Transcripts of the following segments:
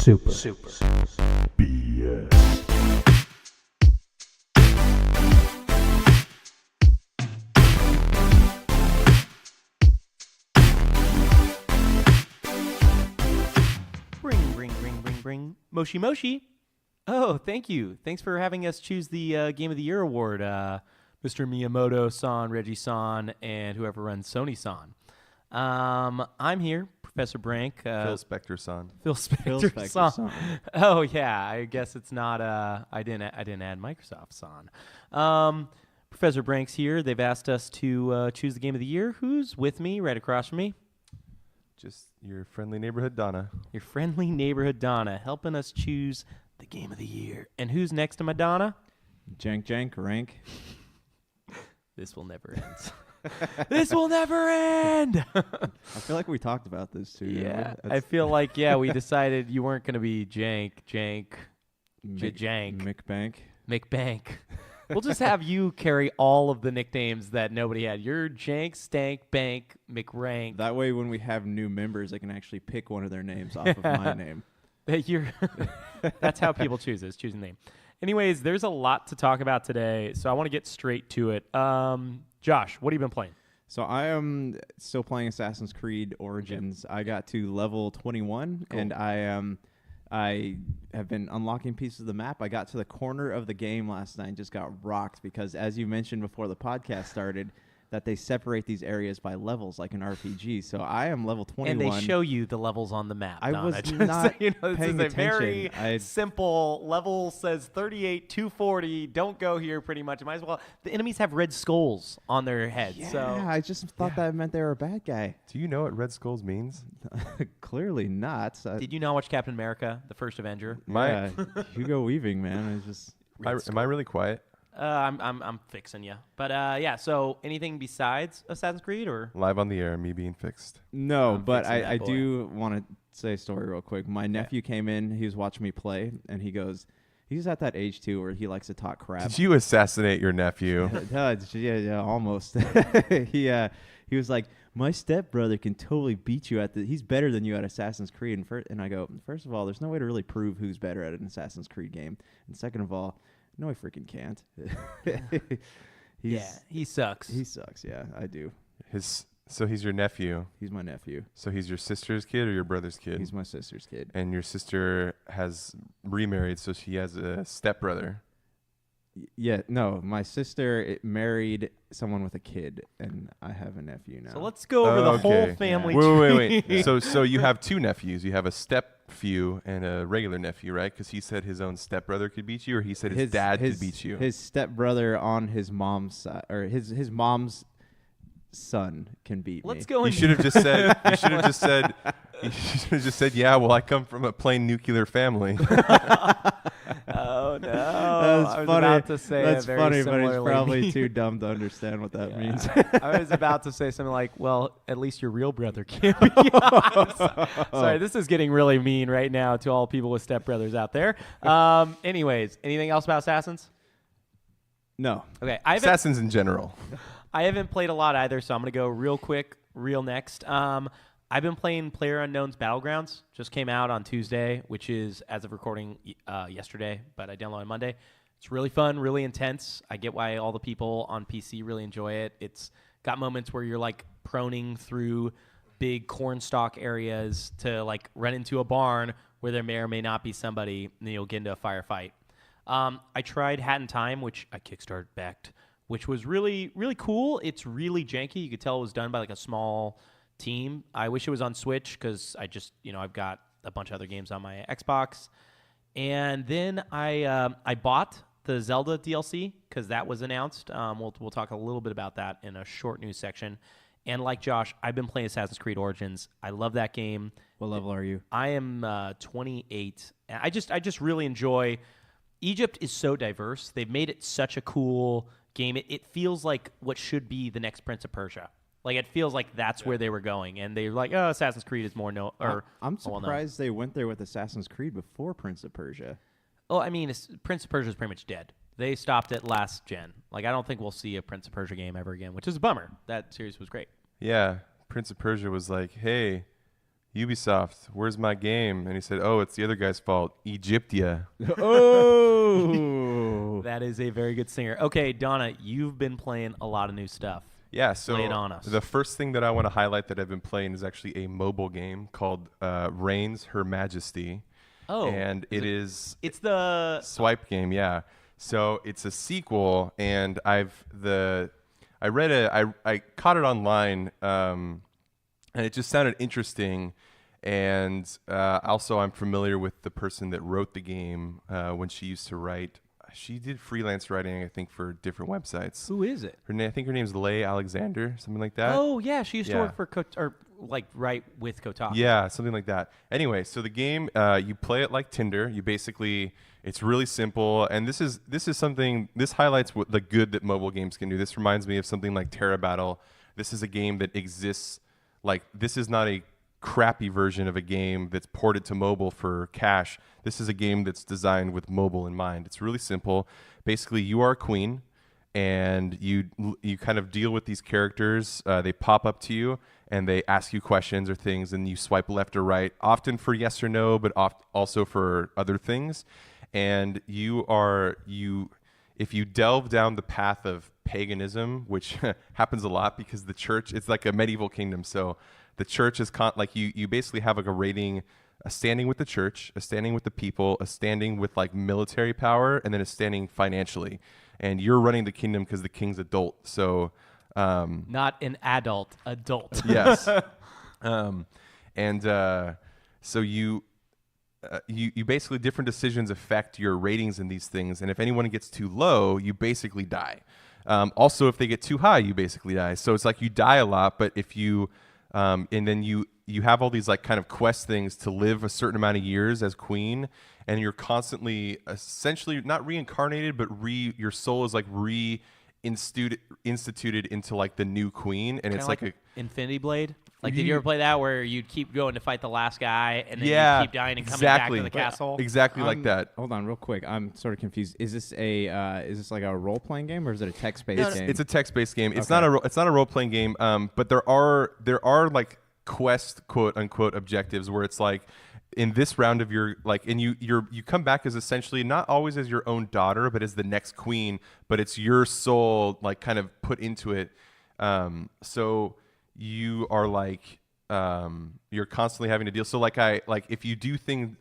Super. BS. Bring. Moshi Moshi. Oh, thank you. Thanks for having us choose the Game of the Year award, Mr. Miyamoto-san, Reggie-san, and whoever runs Sony-san. I'm here, Professor Brank. Phil Spector-san. Phil Spector-san. Oh, yeah. I guess it's not. I didn't add Microsoft-san. Professor Brank's here. They've asked us to choose the Game of the Year. Who's with me right across from me? Just your friendly neighborhood Donna. Your friendly neighborhood Donna, helping us choose the Game of the Year. And who's next to Madonna? Jank, rank. This will never end. This will never end. I feel like we talked about this too. Yeah, I feel like we decided you weren't going to be Jank, McBank. We'll just have you carry all of the nicknames that nobody had. You're Jank, Stank, Bank, McRank. That way, when we have new members, they can actually pick one of their names off of my name. That's how people choose it, is choosing name. Anyways, there's a lot to talk about today, so I want to get straight to it. Josh, what have you been playing? So I am still playing Assassin's Creed Origins. I got to level 21, cool. And I have been unlocking pieces of the map. I got to the corner of the game last night and just got rocked because, as you mentioned before the podcast started, that they separate these areas by levels like an RPG. So I am level 21. And they show you the levels on the map. I Donna. was not this paying is a attention. very simple level. Says 38, 240. Don't go here. Pretty much. Might as well. The enemies have red skulls on their heads. Yeah, so I just thought that meant they were a bad guy. Do you know what Red Skulls means? Clearly not. Did you not watch Captain America, the first Avenger? Hugo Weaving, man. It's just. Am I really quiet? I'm fixing you. But yeah, so anything besides Assassin's Creed or? Live on the air, me being fixed. No, but I do want to say a story real quick. My nephew came in, he was watching me play, and he goes, he's at that age too where he likes to talk crap. Did you assassinate your nephew? Yeah, almost. He was like, my stepbrother can totally beat you he's better than you at Assassin's Creed. And I go, first of all, there's no way to really prove who's better at an Assassin's Creed game. And second of all, no, I freaking can't. He sucks. He sucks, yeah, I do. So he's your nephew. He's my nephew. So he's your sister's kid or your brother's kid? He's my sister's kid. And your sister has remarried, so she has a stepbrother. Yeah, no, my sister married someone with a kid, and I have a nephew now. So let's go over the whole family tree. Wait. So you have two nephews. You have a stephew and a regular nephew, right? Because he said his own stepbrother could beat you, or he said his dad could beat you. His stepbrother on his mom's side, or his mom's son can beat me. Let's go. You should have just said. You should have just said. Yeah. Well, I come from a plain nuclear family. Oh no! That's funny. About to say That's funny, but it's similarly probably too dumb to understand what that means. I was about to say something like, "Well, at least your real brother can't be." Sorry, this is getting really mean right now to all people with stepbrothers out there. Anyways, anything else about Assassins? No. Okay, Assassins in general. I haven't played a lot either, so I'm gonna go real quick, real next. I've been playing PlayerUnknown's Battlegrounds. Just came out on Tuesday, which is, as of recording, yesterday, but I downloaded Monday. It's really fun, really intense. I get why all the people on PC really enjoy it. It's got moments where you're like proning through big cornstalk areas to like run into a barn where there may or may not be somebody, and then you'll get into a firefight. I tried Hat in Time, which I Kickstarter backed, which was really, really cool. It's really janky. You could tell it was done by like a small team. I wish it was on Switch because I just, I've got a bunch of other games on my Xbox. And then I bought the Zelda DLC because that was announced. We'll talk a little bit about that in a short news section. And like Josh, I've been playing Assassin's Creed Origins. I love that game. What level are you? I am 28. And I just really enjoy. Egypt is so diverse. They've made it such a cool game. It feels like what should be the next Prince of Persia. Like, it feels like that's where they were going. And they're like, oh, Assassin's Creed is more I'm surprised they went there with Assassin's Creed before Prince of Persia. Oh, I mean, Prince of Persia is pretty much dead. They stopped it last gen. Like, I don't think we'll see a Prince of Persia game ever again, which is a bummer. That series was great. Yeah. Prince of Persia was like, hey, Ubisoft, where's my game? And he said, oh, it's the other guy's fault. Egyptia. Oh. That is a very good singer. Okay, Donna, you've been playing a lot of new stuff. Yeah, so Lay it on us. The first thing that I want to highlight that I've been playing is actually a mobile game called Reigns Her Majesty. Oh. And it's the swipe game, yeah. So it's a sequel, and I caught it online, and it just sounded interesting. And also, I'm familiar with the person that wrote the game when she used to write. She did freelance writing, I think, for different websites. Who is it? I think her name's Leigh Alexander, something like that. Oh yeah, she used to work for write with Kotaku. Yeah, something like that. Anyway, so the game, you play it like Tinder. You basically, it's really simple, and this highlights what the good that mobile games can do. This reminds me of something like Terra Battle. This is a game that exists. This is not a crappy version of a game that's ported to mobile for cash. This is a game that's designed with mobile in mind. It's really simple. Basically, you are a queen, and you kind of deal with these characters. They pop up to you, and they ask you questions or things, and you swipe left or right, often for yes or no, but also for other things. And if you delve down the path of paganism, which happens a lot because the church, it's like a medieval kingdom, so the church is you basically have like a rating, a standing with the church, a standing with the people, a standing with like military power, and then a standing financially. And you're running the kingdom because the king's adult. So not an adult. Yes. So you basically, different decisions affect your ratings in these things. And if anyone gets too low, you basically die. Also, if they get too high, you basically die. So it's like you die a lot, but if you and then you have all these like kind of quest things to live a certain amount of years as queen, and you're constantly essentially not reincarnated, but your soul is like instituted into like the new queen, and it's like a Infinity Blade. Like, did you ever play that where you'd keep going to fight the last guy, and then you keep dying and coming back to the castle? Exactly like that. Hold on, real quick. I'm sort of confused. Is this like a role playing game, or is it a text based game? It's a text based game. It's not a role playing game. But there are like quest quote unquote objectives where it's like, in this round of your and you come back as essentially not always as your own daughter, but as the next queen, but it's your soul like kind of put into it. So you are you're constantly having to deal. So if you do things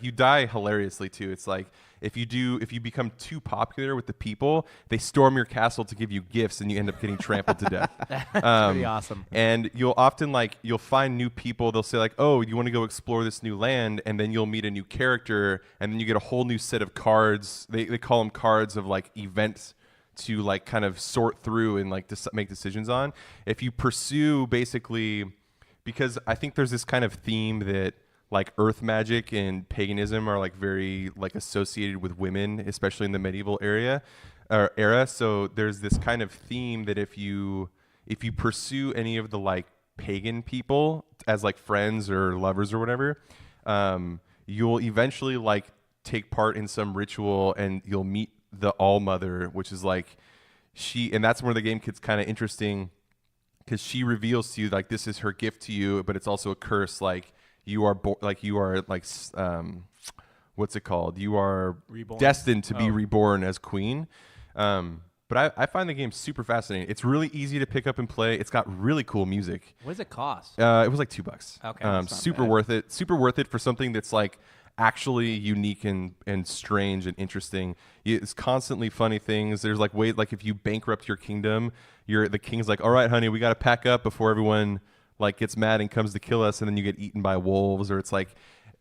you die hilariously too. It's like if you become too popular with the people, they storm your castle to give you gifts, and you end up getting trampled to death. That's pretty awesome. And you'll often you'll find new people. They'll say like, oh, you want to go explore this new land, and then you'll meet a new character, and then you get a whole new set of cards. They call them cards of like events to like kind of sort through and like to make decisions on. If you pursue basically, because I think there's this kind of theme that like earth magic and paganism are like very like associated with women, especially in the medieval era. So there's this kind of theme that if you pursue any of the like pagan people as like friends or lovers or whatever, you'll eventually like take part in some ritual, and you'll meet the All-Mother, which is like and that's where the game gets kind of interesting, because she reveals to you like this is her gift to you, but it's also a curse. Like you are what's it called? You are destined to be reborn as queen. But I find the game super fascinating. It's really easy to pick up and play. It's got really cool music. What does it cost? It was like $2. Okay, super worth it. Super worth it for something that's like actually unique and strange and interesting. It's constantly funny things. There's like if you bankrupt your kingdom, the king's like, all right, honey, we got to pack up before everyone like gets mad and comes to kill us, and then you get eaten by wolves. Or it's like,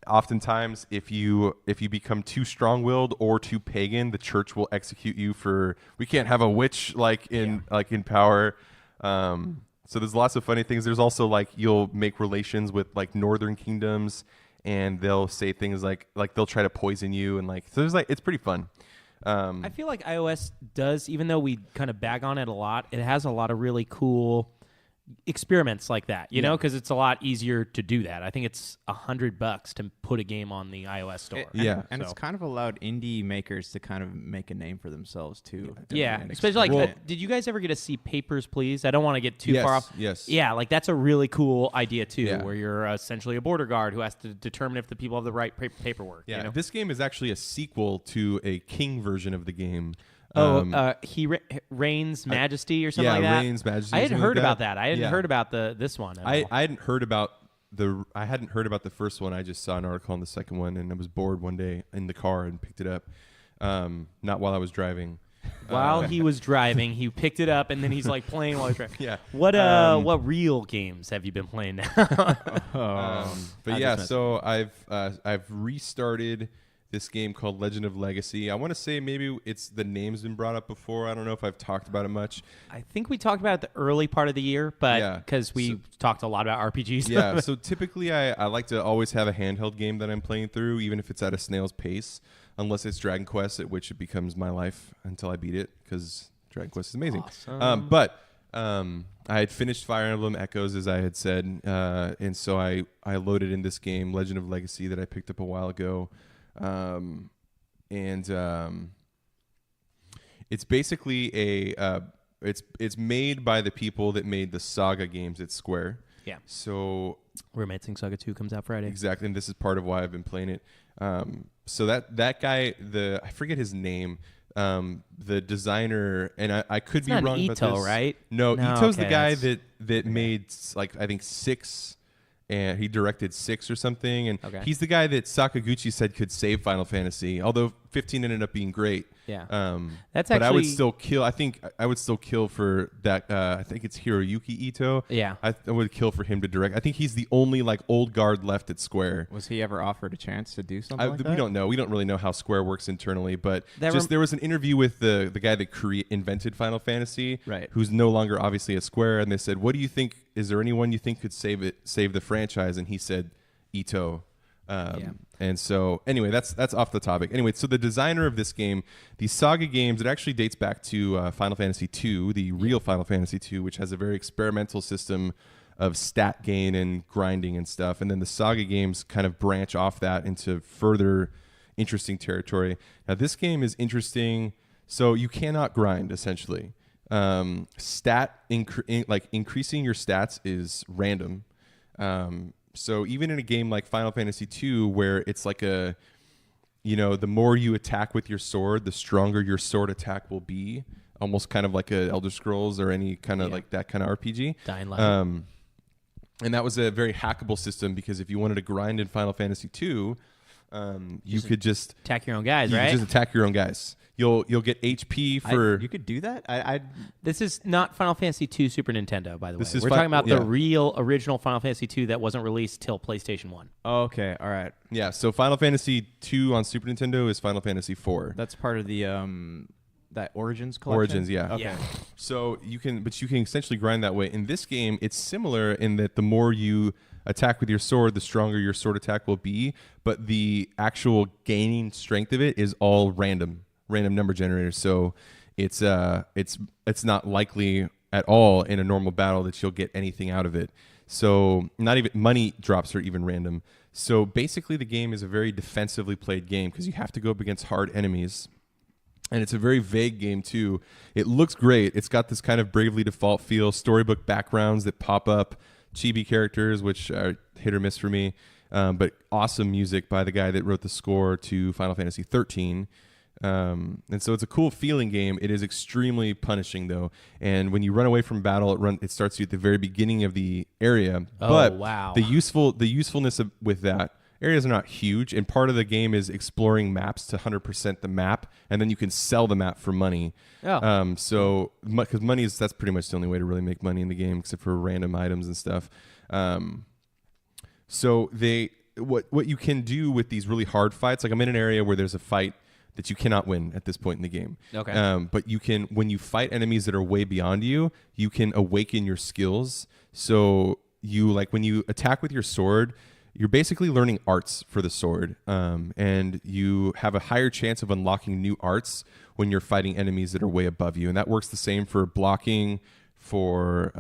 oftentimes if you become too strong-willed or too pagan, the church will execute you for, we can't have a witch in power. So there's lots of funny things. There's also like you'll make relations with like northern kingdoms, and they'll say things like they'll try to poison you, and like, so there's like, it's pretty fun. I feel like iOS does, even though we kind of bag on it a lot, it has a lot of really cool experiments like that, you know, because it's a lot easier to do that. I think it's $100 to put a game on the iOS store. And it's kind of allowed indie makers to kind of make a name for themselves too. Yeah, especially like, did you guys ever get to see Papers, Please? I don't want to get too far off. Yes. Yeah, like that's a really cool idea too, Yeah. where you're essentially a border guard who has to determine if the people have the right paperwork. Yeah, you know? this game is actually a sequel to a King version of the game. He reigns Majesty or something like that. Yeah, Reigns Majesty. I hadn't heard like about that. I hadn't heard about this one. I hadn't heard about the first one. I just saw an article on the second one, and I was bored one day in the car and picked it up. Not while I was driving. While he was driving, he picked it up, and then he's like playing while he's driving. Yeah. What real games have you been playing now? But yeah, so I've restarted this game called Legend of Legacy. I want to say maybe it's the name's been brought up before. I don't know if I've talked about it much. I think we talked about it the early part of the year, but because we talked a lot about RPGs. Yeah, so typically I like to always have a handheld game that I'm playing through, even if it's at a snail's pace, unless it's Dragon Quest, at which it becomes my life until I beat it, because Dragon Quest is amazing. Awesome. But I had finished Fire Emblem Echoes, as I had said, and so I loaded in this game, Legend of Legacy, that I picked up a while ago. It's basically it's made by the people that made the Saga games at Square. Yeah. So Romancing Saga 2 comes out Friday. Exactly, and this is part of why I've been playing it. So that guy, I forget his name, the designer, and I could be wrong about Ito, this. right? No, No, Ito's the okay, guy that's- that made like I think 6. And he directed 6 or something. And he's the guy that Sakaguchi said could save Final Fantasy, although 15 ended up being great. Yeah. That's but I would still kill. I think I would still kill for that. I think it's Hiroyuki Ito. Yeah. I would kill for him to direct. I think he's the only like old guard left at Square. Was he ever offered a chance to do something like that? We don't know. We don't really know how Square works internally. But there was an interview with the guy that invented Final Fantasy, right? Who's no longer obviously at Square. And they said, "What do you think? Is there anyone you think could save the franchise?" And he said, "Ito." And so anyway, that's off the topic. Anyway, so the designer of this game, the Saga games, it actually dates back to Final Fantasy II, the real Final Fantasy II, which has a very experimental system of stat gain and grinding and stuff. And then the Saga games kind of branch off that into further interesting territory. Now this game is interesting. So you cannot grind essentially. Increasing your stats is random. So even in a game like Final Fantasy II, where it's like the more you attack with your sword, the stronger your sword attack will be, almost kind of like a Elder Scrolls or any kind of like that kind of RPG. Dying Light. And that was a very hackable system, because if you wanted to grind in Final Fantasy II, you could just attack your own guys, right? Just attack your own guys. You'll get HP for. You could do that. This is not Final Fantasy II Super Nintendo, by the way. This is We're talking about the real original Final Fantasy II that wasn't released till PlayStation 1. Oh, okay, all right. Yeah, so Final Fantasy II on Super Nintendo is Final Fantasy IV. That's part of the that Origins collection. Origins, yeah. Okay. Yeah. So you can essentially grind that way. In this game, it's similar in that the more you attack with your sword, the stronger your sword attack will be, but the actual gaining strength of it is all random number generator. So it's not likely at all in a normal battle that you'll get anything out of it. So not even money drops are even random. So basically the game is a very defensively played game, because you have to go up against hard enemies. And it's a very vague game too. It looks great. It's got this kind of Bravely Default feel, storybook backgrounds that pop up, chibi characters, which are hit or miss for me, but awesome music by the guy that wrote the score to Final Fantasy 13. And so it's a cool feeling game. It is extremely punishing though, and when you run away from battle, it starts you at the very beginning of the area. But wow. The usefulness with that, areas are not huge, and part of the game is exploring maps to 100% the map, and then you can sell the map for money. So because money that's pretty much the only way to really make money in the game, except for random items and stuff. So what you can do with these really hard fights, like I'm in an area where there's a fight that you cannot win at this point in the game. Okay. But you can, when you fight enemies that are way beyond you, you can awaken your skills. So when you attack with your sword, you're basically learning arts for the sword, and you have a higher chance of unlocking new arts when you're fighting enemies that are way above you. And that works the same for blocking, for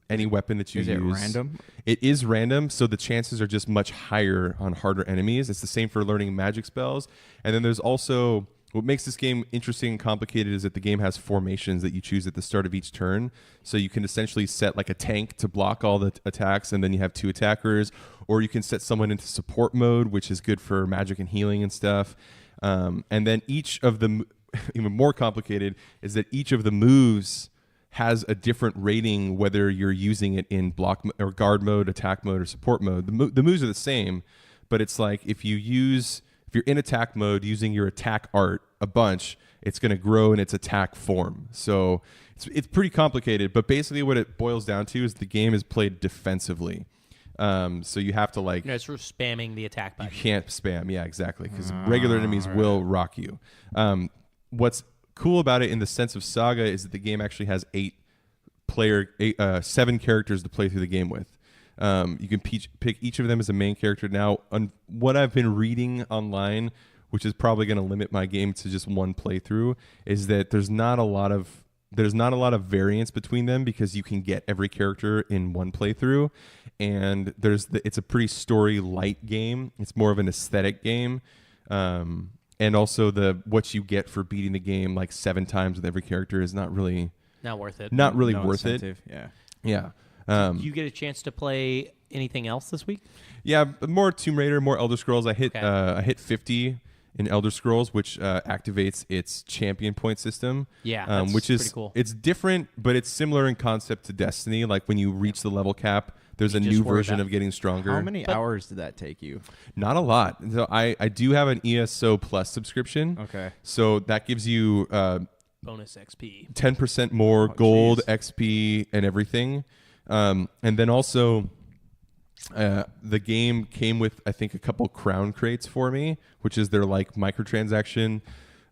any weapon that you Is use. it random? It is random, so the chances are just much higher on harder enemies. It's the same for learning magic spells. And then there's also, what makes this game interesting and complicated is that the game has formations that you choose at the start of each turn. So you can essentially set like a tank to block all the attacks, and then you have 2 attackers. Or you can set someone into support mode, which is good for magic and healing and stuff. And then each of the, even more complicated, is that each of the moves has a different rating whether you're using it in block or guard mode, attack mode, or support mode. The moves are the same, but it's like if you're in attack mode using your attack art a bunch, it's going to grow in its attack form. So it's pretty complicated, but basically what it boils down to is the game is played defensively. So you have to like... No, it's sort of spamming the attack button. You can't spam, yeah, exactly, because regular enemies will rock you. What's cool about it in the sense of Saga is that the game actually has 7 characters to play through the game with. You can pick each of them as a main character. Now, on what I've been reading online, which is probably going to limit my game to just one playthrough, is that there's not a lot of variance between them because you can get every character in one playthrough, and it's a pretty story light game. It's more of an aesthetic game. And also what you get for beating the game like 7 times with every character is not really worth it. Not really No worth incentive. it. Yeah. Yeah. You get a chance to play anything else this week? Yeah, more Tomb Raider, more Elder Scrolls. I hit 50 in Elder Scrolls, which activates its champion point system. Yeah, that's which is pretty cool. It's different, but it's similar in concept to Destiny. Like when you reach the level cap, there's a just new worry version about- of getting stronger. How many hours did that take you? Not a lot. So I do have an ESO Plus subscription. Okay. So that gives you Bonus XP. 10% more gold, geez. XP, and everything. And then also, the game came with, I think, a couple crown crates for me, which is their like microtransaction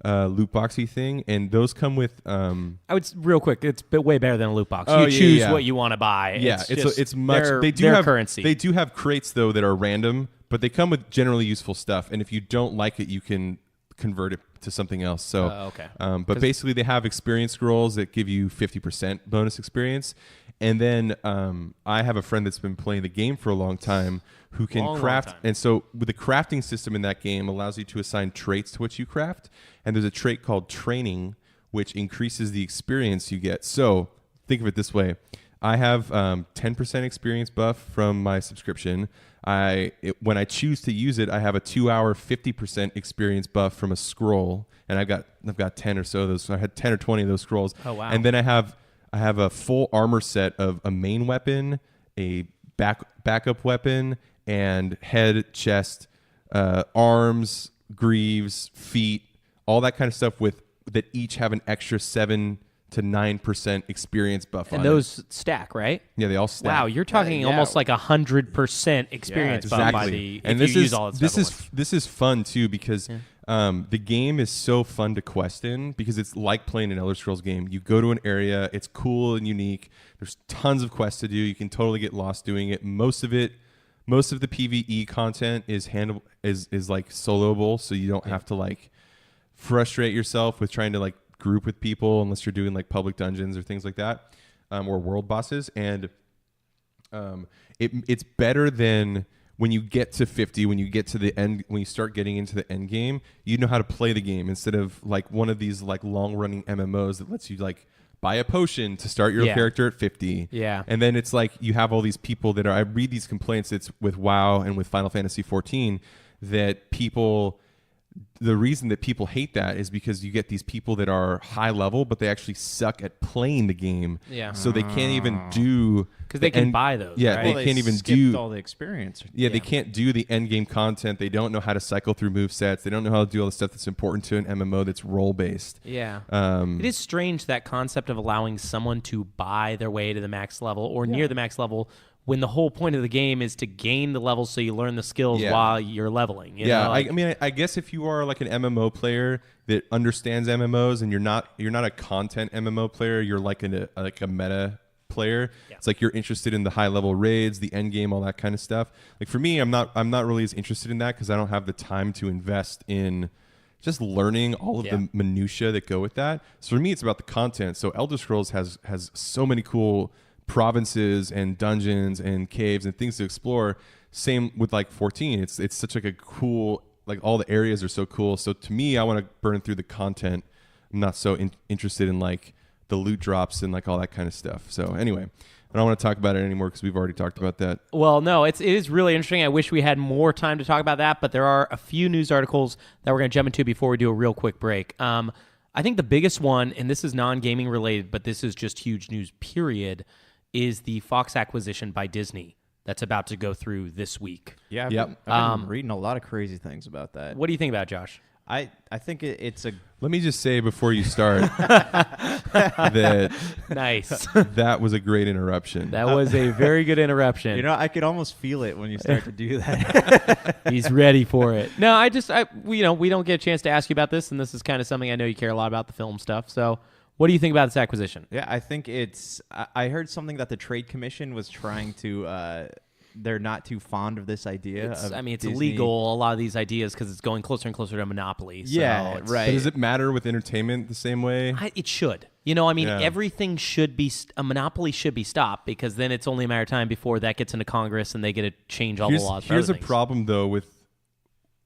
loot boxy thing. And those come with... I would real quick. It's way better than a loot box. Oh, You yeah, choose yeah. what you want to buy. Yeah, just it's much... They do their have currency. They do have crates, though, that are random, but they come with generally useful stuff. And if you don't like it, you can convert it to something else. So, okay. But basically, they have experience scrolls that give you 50% bonus experience. And then I have a friend that's been playing the game for a long time who can Long craft. time. And so with the crafting system in that game allows you to assign traits to what you craft. And there's a trait called training, which increases the experience you get. So think of it this way. I have 10% experience buff from my subscription. When I choose to use it, I have a 2-hour 50% experience buff from a scroll, and I've got 10 or so of those. So I had 10 or 20 of those scrolls. Oh, wow. And then I have a full armor set of a main weapon, a backup weapon, and head, chest, arms, greaves, feet, all that kind of stuff that each have an extra 7 to 9% experience buff on and those stack, right? Yeah, they all stack. Wow, you're talking yeah. almost like 100% experience buff by the. And if you use all its stuff at once. this is fun too because the game is so fun to quest in because it's like playing an Elder Scrolls game. You go to an area, it's cool and unique. There's tons of quests to do. You can totally get lost doing it. Most of the PvE content is like soloable, so you don't have to like frustrate yourself with trying to like group with people unless you're doing like public dungeons or things like that, or world bosses. And it's better than when you get to 50, when you get to the end, when you start getting into the end game, you know how to play the game instead of like one of these like long running MMOs that lets you like buy a potion to start your character at 50. Yeah. And then it's like you have all these people that I read these complaints, it's with WoW and with Final Fantasy 14 that the reason that people hate that is because you get these people that are high level, but they actually suck at playing the game. Yeah. So they can't even do... Because they can buy those, Yeah, right? they can't even skipped do... all the experience. Yeah, they can't do the end game content. They don't know how to cycle through movesets. They don't know how to do all the stuff that's important to an MMO that's role-based. Yeah. It is strange, that concept of allowing someone to buy their way to the max level or near the max level when the whole point of the game is to gain the levels so you learn the skills while you're leveling. You know, like, I mean, I guess if you are like an MMO player that understands MMOs and you're not a content MMO player, you're like a meta player. Yeah. It's like you're interested in the high level raids, the end game, all that kind of stuff. Like for me, I'm not really as interested in that because I don't have the time to invest in just learning all of the minutia that go with that. So for me, it's about the content. So Elder Scrolls has so many cool provinces and dungeons and caves and things to explore. Same with like 14. It's such like a cool, like all the areas are so cool. So to me, I want to burn through the content. I'm not so interested in like the loot drops and like all that kind of stuff. So anyway, I don't want to talk about it anymore because we've already talked about that. Well, no, it is really interesting. I wish we had more time to talk about that, but there are a few news articles that we're going to jump into before we do a real quick break. I think the biggest one, and this is non-gaming related, but this is just huge news, period, is the Fox acquisition by Disney that's about to go through this week. Yeah, I've been reading a lot of crazy things about that. What do you think about it, Josh? I think it's a... Let me just say before you start that Nice. that was a great interruption. That was a very good interruption. You know, I could almost feel it when you start to do that. He's ready for it. No, we don't get a chance to ask you about this, and this is kind of something I know you care a lot about, the film stuff. So what do you think about this acquisition? Yeah, I think I heard something that the Trade Commission was trying to... they're not too fond of this idea. It's Disney. illegal, a lot of these ideas, because it's going closer and closer to a monopoly. So Yeah, it's- right. But does it matter with entertainment the same way? It should. Everything should be, a monopoly should be stopped, because then it's only a matter of time before that gets into Congress and they get to change all the laws. Here's a problem, though,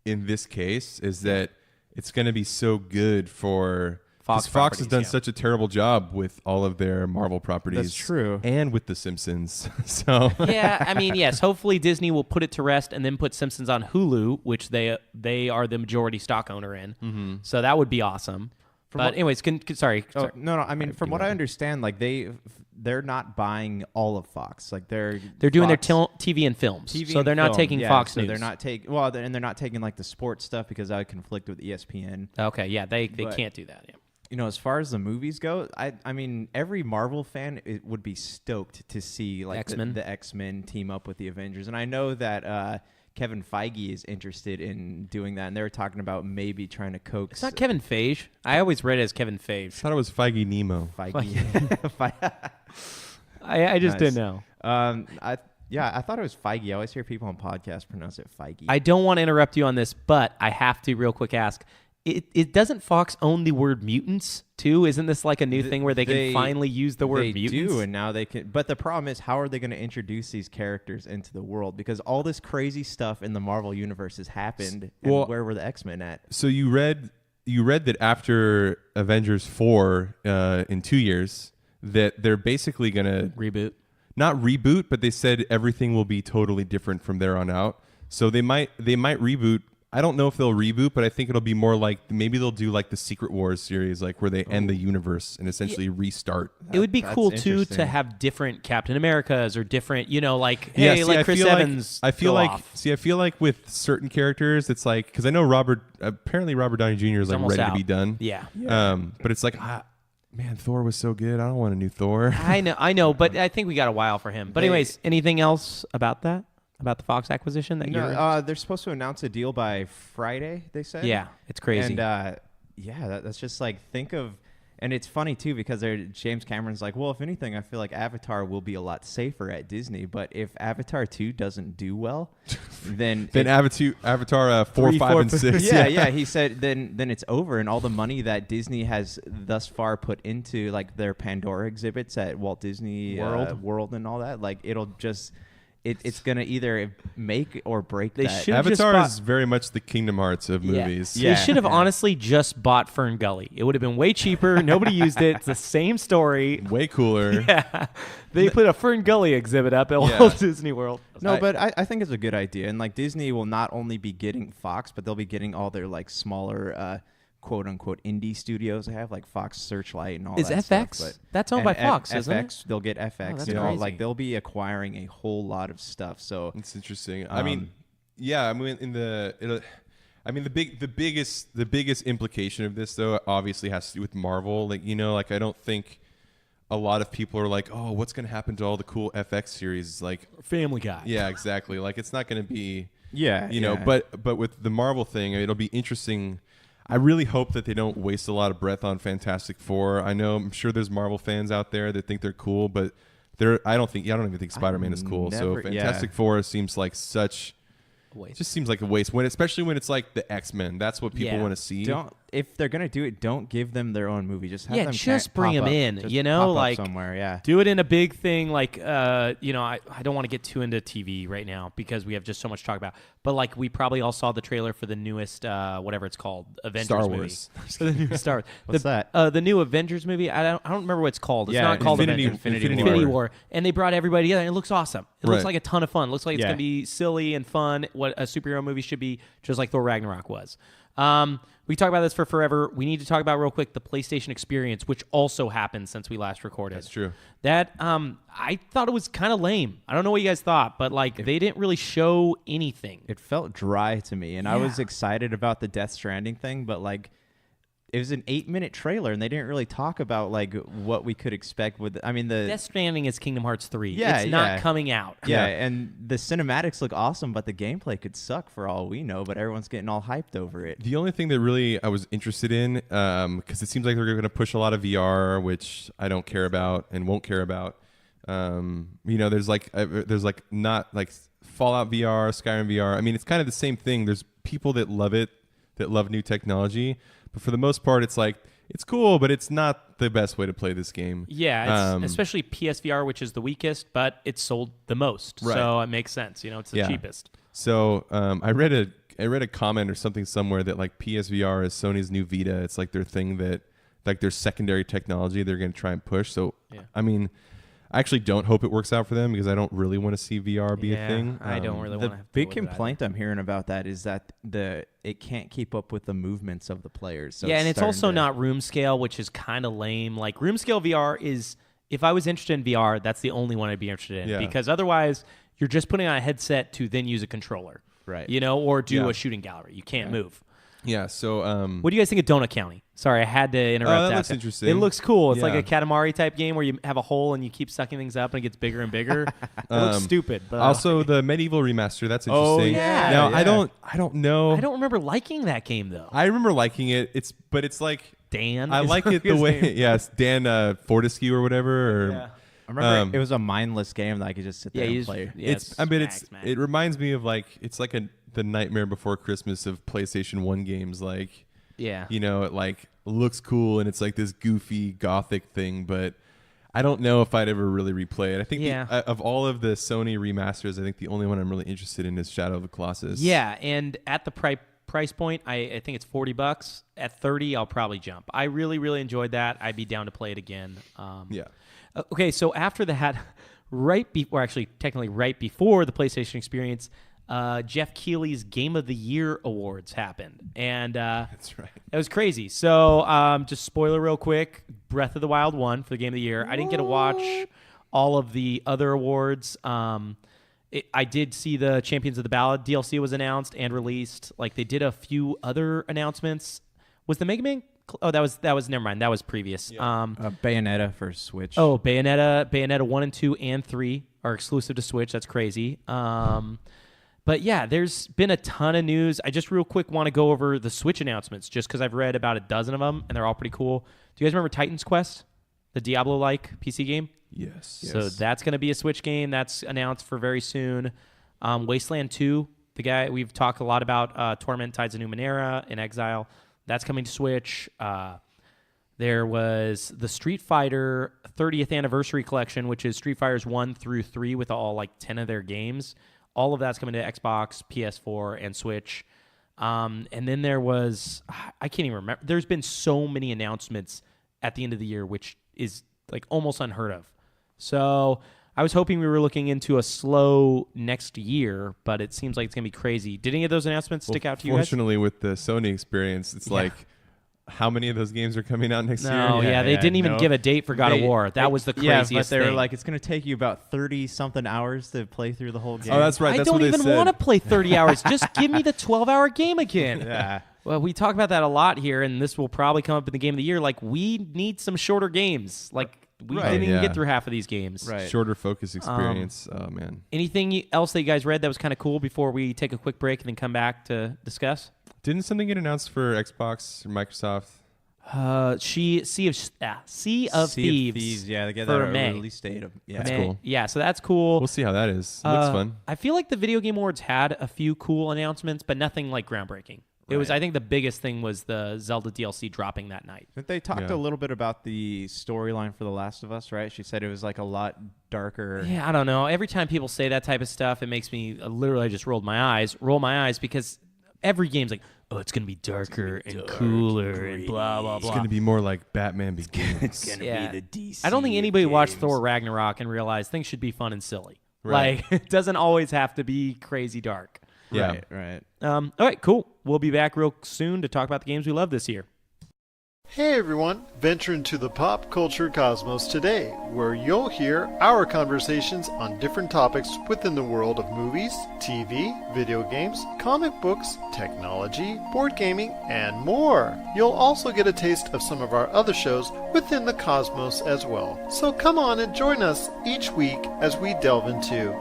in this case, is that it's going to be so good for... Fox has done such a terrible job with all of their Marvel properties. That's true. And with The Simpsons. So yeah, yes. Hopefully Disney will put it to rest and then put Simpsons on Hulu, which they are the majority stock owner in. Mm-hmm. So that would be awesome. But anyways, sorry. No. I mean, from what I understand, like they're not buying all of Fox. Like they're doing Fox, their TV and films. TV so and they're not film. taking Fox so News. They're not taking and they're not taking like the sports stuff because that would conflict with ESPN. Okay, yeah, they can't do that. Yeah. You know, as far as the movies go, I mean, every Marvel fan would be stoked to see like the X-Men team up with the Avengers. And I know that Kevin Feige is interested in doing that, and they were talking about maybe trying to coax. It's not Kevin Feige. I always read it as Kevin Feige. I thought it was Feige Nemo. Feige. I just didn't know. I thought it was Feige. I always hear people on podcasts pronounce it Feige. I don't want to interrupt you on this, but I have to real quick ask. It doesn't Fox own the word mutants too? Isn't this like a new thing where they can finally use the word mutants? They do, and now they can. But the problem is, how are they going to introduce these characters into the world? Because all this crazy stuff in the Marvel universe has happened. And where were the X-Men at? So you read that after Avengers 4 in 2 years, that they're basically going to reboot. Not reboot, but they said everything will be totally different from there on out. So they might reboot. I don't know if they'll reboot, but I think it'll be more like maybe they'll do like the Secret Wars series, like where they end the universe and essentially restart. It would be cool too to have different Captain Americas or different, like Chris Evans. I feel like with certain characters, it's like because I know apparently Robert Downey Jr. is like ready to be done. Yeah. But it's like man, Thor was so good. I don't want a new Thor. I know, but I think we got a while for him. But anyways, anything else about that? About the Fox acquisition that they're supposed to announce a deal by Friday, they said. Yeah, it's crazy. And that's just like and it's funny too because James Cameron's like, well, if anything, I feel like Avatar will be a lot safer at Disney. But if Avatar 2 doesn't do well, then Avatar 4, 5, and 6. Yeah. He said then it's over, and all the money that Disney has thus far put into like their Pandora exhibits at Walt Disney World and all that, like it'll just. It's going to either make or break that. Avatar is very much the Kingdom Hearts of movies. Yeah. They should have honestly just bought Fern Gully. It would have been way cheaper. Nobody used it. It's the same story. Way cooler. Yeah. They put a Fern Gully exhibit up at Walt Disney World. No, but I think it's a good idea. And like Disney will not only be getting Fox, but they'll be getting all their like smaller quote unquote indie studios they have like Fox Searchlight and all that FX? stuff. That's owned by Fox, isn't it? They'll get FX. That's crazy. crazy. Like they'll be acquiring a whole lot of stuff. So it's interesting. The biggest implication of this though obviously has to do with Marvel. Like I don't think a lot of people are like, oh, what's going to happen to all the cool FX series like Family Guy. Yeah, exactly. Like it's not going to be know. But with the Marvel thing, it'll be interesting. I really hope that they don't waste a lot of breath on Fantastic Four. I'm sure there's Marvel fans out there that think they're cool, but I don't even think Spider-Man is cool. So Fantastic Four seems like such waste. It just seems like a waste especially when it's like the X-Men. That's what people want to see. If they're gonna do it, don't give them their own movie. Just have them just bring them in. Just you know, pop up like somewhere. Yeah, do it in a big thing. Like, I don't want to get too into TV right now because we have just so much to talk about. But like, we probably all saw the trailer for the newest, whatever it's called, Avengers Star movie. Wars. The new Star Wars. What's that? The new Avengers movie. I don't remember what it's called. It's not called Infinity War. And they brought everybody together. And it looks awesome. It looks like a ton of fun. It looks like it's gonna be silly and fun. What a superhero movie should be, just like Thor Ragnarok was. We talk about this for forever. We need to talk about real quick the PlayStation experience, which also happened since we last recorded. That's true. That I thought it was kind of lame. I don't know what you guys thought, but like they didn't really show anything. It felt dry to me, and I was excited about the Death Stranding thing, but like it was an 8-minute trailer, and they didn't really talk about like what we could expect with. I mean, the Death Stranding is Kingdom Hearts 3. Yeah, it's not coming out. Yeah, and the cinematics look awesome, but the gameplay could suck for all we know. But everyone's getting all hyped over it. The only thing that really I was interested in, because it seems like they're going to push a lot of VR, which I don't care about and won't care about. There's like not like Fallout VR, Skyrim VR. I mean, it's kind of the same thing. There's people that love it, that love new technology. But for the most part, it's like, it's cool, but it's not the best way to play this game. Yeah, it's especially PSVR, which is the weakest, but it's sold the most. Right. So it makes sense. It's the cheapest. So I read a comment or something somewhere that like PSVR is Sony's new Vita. It's like their thing that, like their secondary technology they're going to try and push. So, I mean, I actually don't hope it works out for them because I don't really want to see VR be a thing. I don't really want to. The big complaint I'm hearing about that is that it can't keep up with the movements of the players. So and it's also not room scale, which is kind of lame. Like room scale VR is, if I was interested in VR, that's the only one I'd be interested in because otherwise you're just putting on a headset to then use a controller, right? Or do a shooting gallery. You can't move. Yeah. So, what do you guys think of Donut County? Sorry, I had to interrupt. That looks interesting. It looks cool. It's like a Katamari type game where you have a hole and you keep sucking things up and it gets bigger and bigger. It looks stupid. But also, the Medieval remaster. That's interesting. Oh yeah. Now I don't know. I don't remember liking that game though. I remember liking it. It's like Dan. I like it the way. Yes, Dan Fortescue or whatever. Or, I remember it was a mindless game that I could just sit there and play. It reminds me of like it's like the Nightmare Before Christmas of PlayStation 1 games. Like, it like looks cool and it's like this goofy gothic thing, but I don't know if I'd ever really replay it. I think of all of the Sony remasters, I think the only one I'm really interested in is Shadow of the Colossus. Yeah, and at the price point, I think it's $40. At 30, I'll probably jump. I really, really enjoyed that. I'd be down to play it again. Okay, so after that, technically right before the PlayStation experience, Jeff Keighley's Game of the Year awards happened, and that's right. It was crazy. So, just spoiler real quick: Breath of the Wild won for the Game of the Year. I didn't get to watch all of the other awards. I did see the Champions of the Ballad DLC was announced and released. Like they did a few other announcements. Was the Mega Man? Oh, that was never mind. That was previous. Yeah. Bayonetta for Switch. Oh, Bayonetta 1 and 2 and 3 are exclusive to Switch. That's crazy. But yeah, there's been a ton of news. I just real quick want to go over the Switch announcements just because I've read about a dozen of them, and they're all pretty cool. Do you guys remember Titan's Quest, the Diablo-like PC game? Yes. So that's going to be a Switch game. That's announced for very soon. Wasteland 2, the guy we've talked a lot about, Torment Tides of Numenera in Exile. That's coming to Switch. There was the Street Fighter 30th Anniversary Collection, which is Street Fighters 1 through 3 with all like 10 of their games. All of that's coming to Xbox, PS4, and Switch. And then there was, I can't even remember. There's been so many announcements at the end of the year, which is like almost unheard of. So I was hoping we were looking into a slow next year, but it seems like it's going to be crazy. Did any of those announcements stick out to you guys? Fortunately, with the Sony experience, it's like, how many of those games are coming out next year? No, they didn't even give a date for God of War. That was the craziest but they thing. were like, it's going to take you about 30-something hours to play through the whole game. Oh, that's right. That's I don't what they even said. want to play 30 hours. Just give me the 12-hour game again. Yeah. Well, we talk about that a lot here, and this will probably come up in the Game of the Year. Like, we need some shorter games. Like, we didn't even get through half of these games. Right. Shorter focus experience. Oh, man. Anything else that you guys read that was kind of cool before we take a quick break and then come back to discuss? Didn't something get announced for Xbox or Microsoft? Sea of Thieves. Yeah, they get for that May. release date of That's cool. Yeah, so that's cool. We'll see how that is. Looks fun. I feel like the Video Game Awards had a few cool announcements, but nothing like groundbreaking. It was, I think, the biggest thing was the Zelda DLC dropping that night. But they talked a little bit about the storyline for The Last of Us, right? She said it was like a lot darker. Yeah, I don't know. Every time people say that type of stuff, it makes me literally just roll my eyes because every game's like, oh, it's going to be darker and cooler and blah, blah, blah. It's going to be more like Batman Begins. It's going to be the DC. I don't think anybody watched Thor Ragnarok and realized things should be fun and silly. Right. Like, it doesn't always have to be crazy dark. Yeah. Right. All right, cool. We'll be back real soon to talk about the games we love this year. Hey everyone, venture into the pop culture cosmos today, where you'll hear our conversations on different topics within the world of movies, TV, video games, comic books, technology, board gaming, and more. You'll also get a taste of some of our other shows within the cosmos as well. So come on and join us each week as we delve into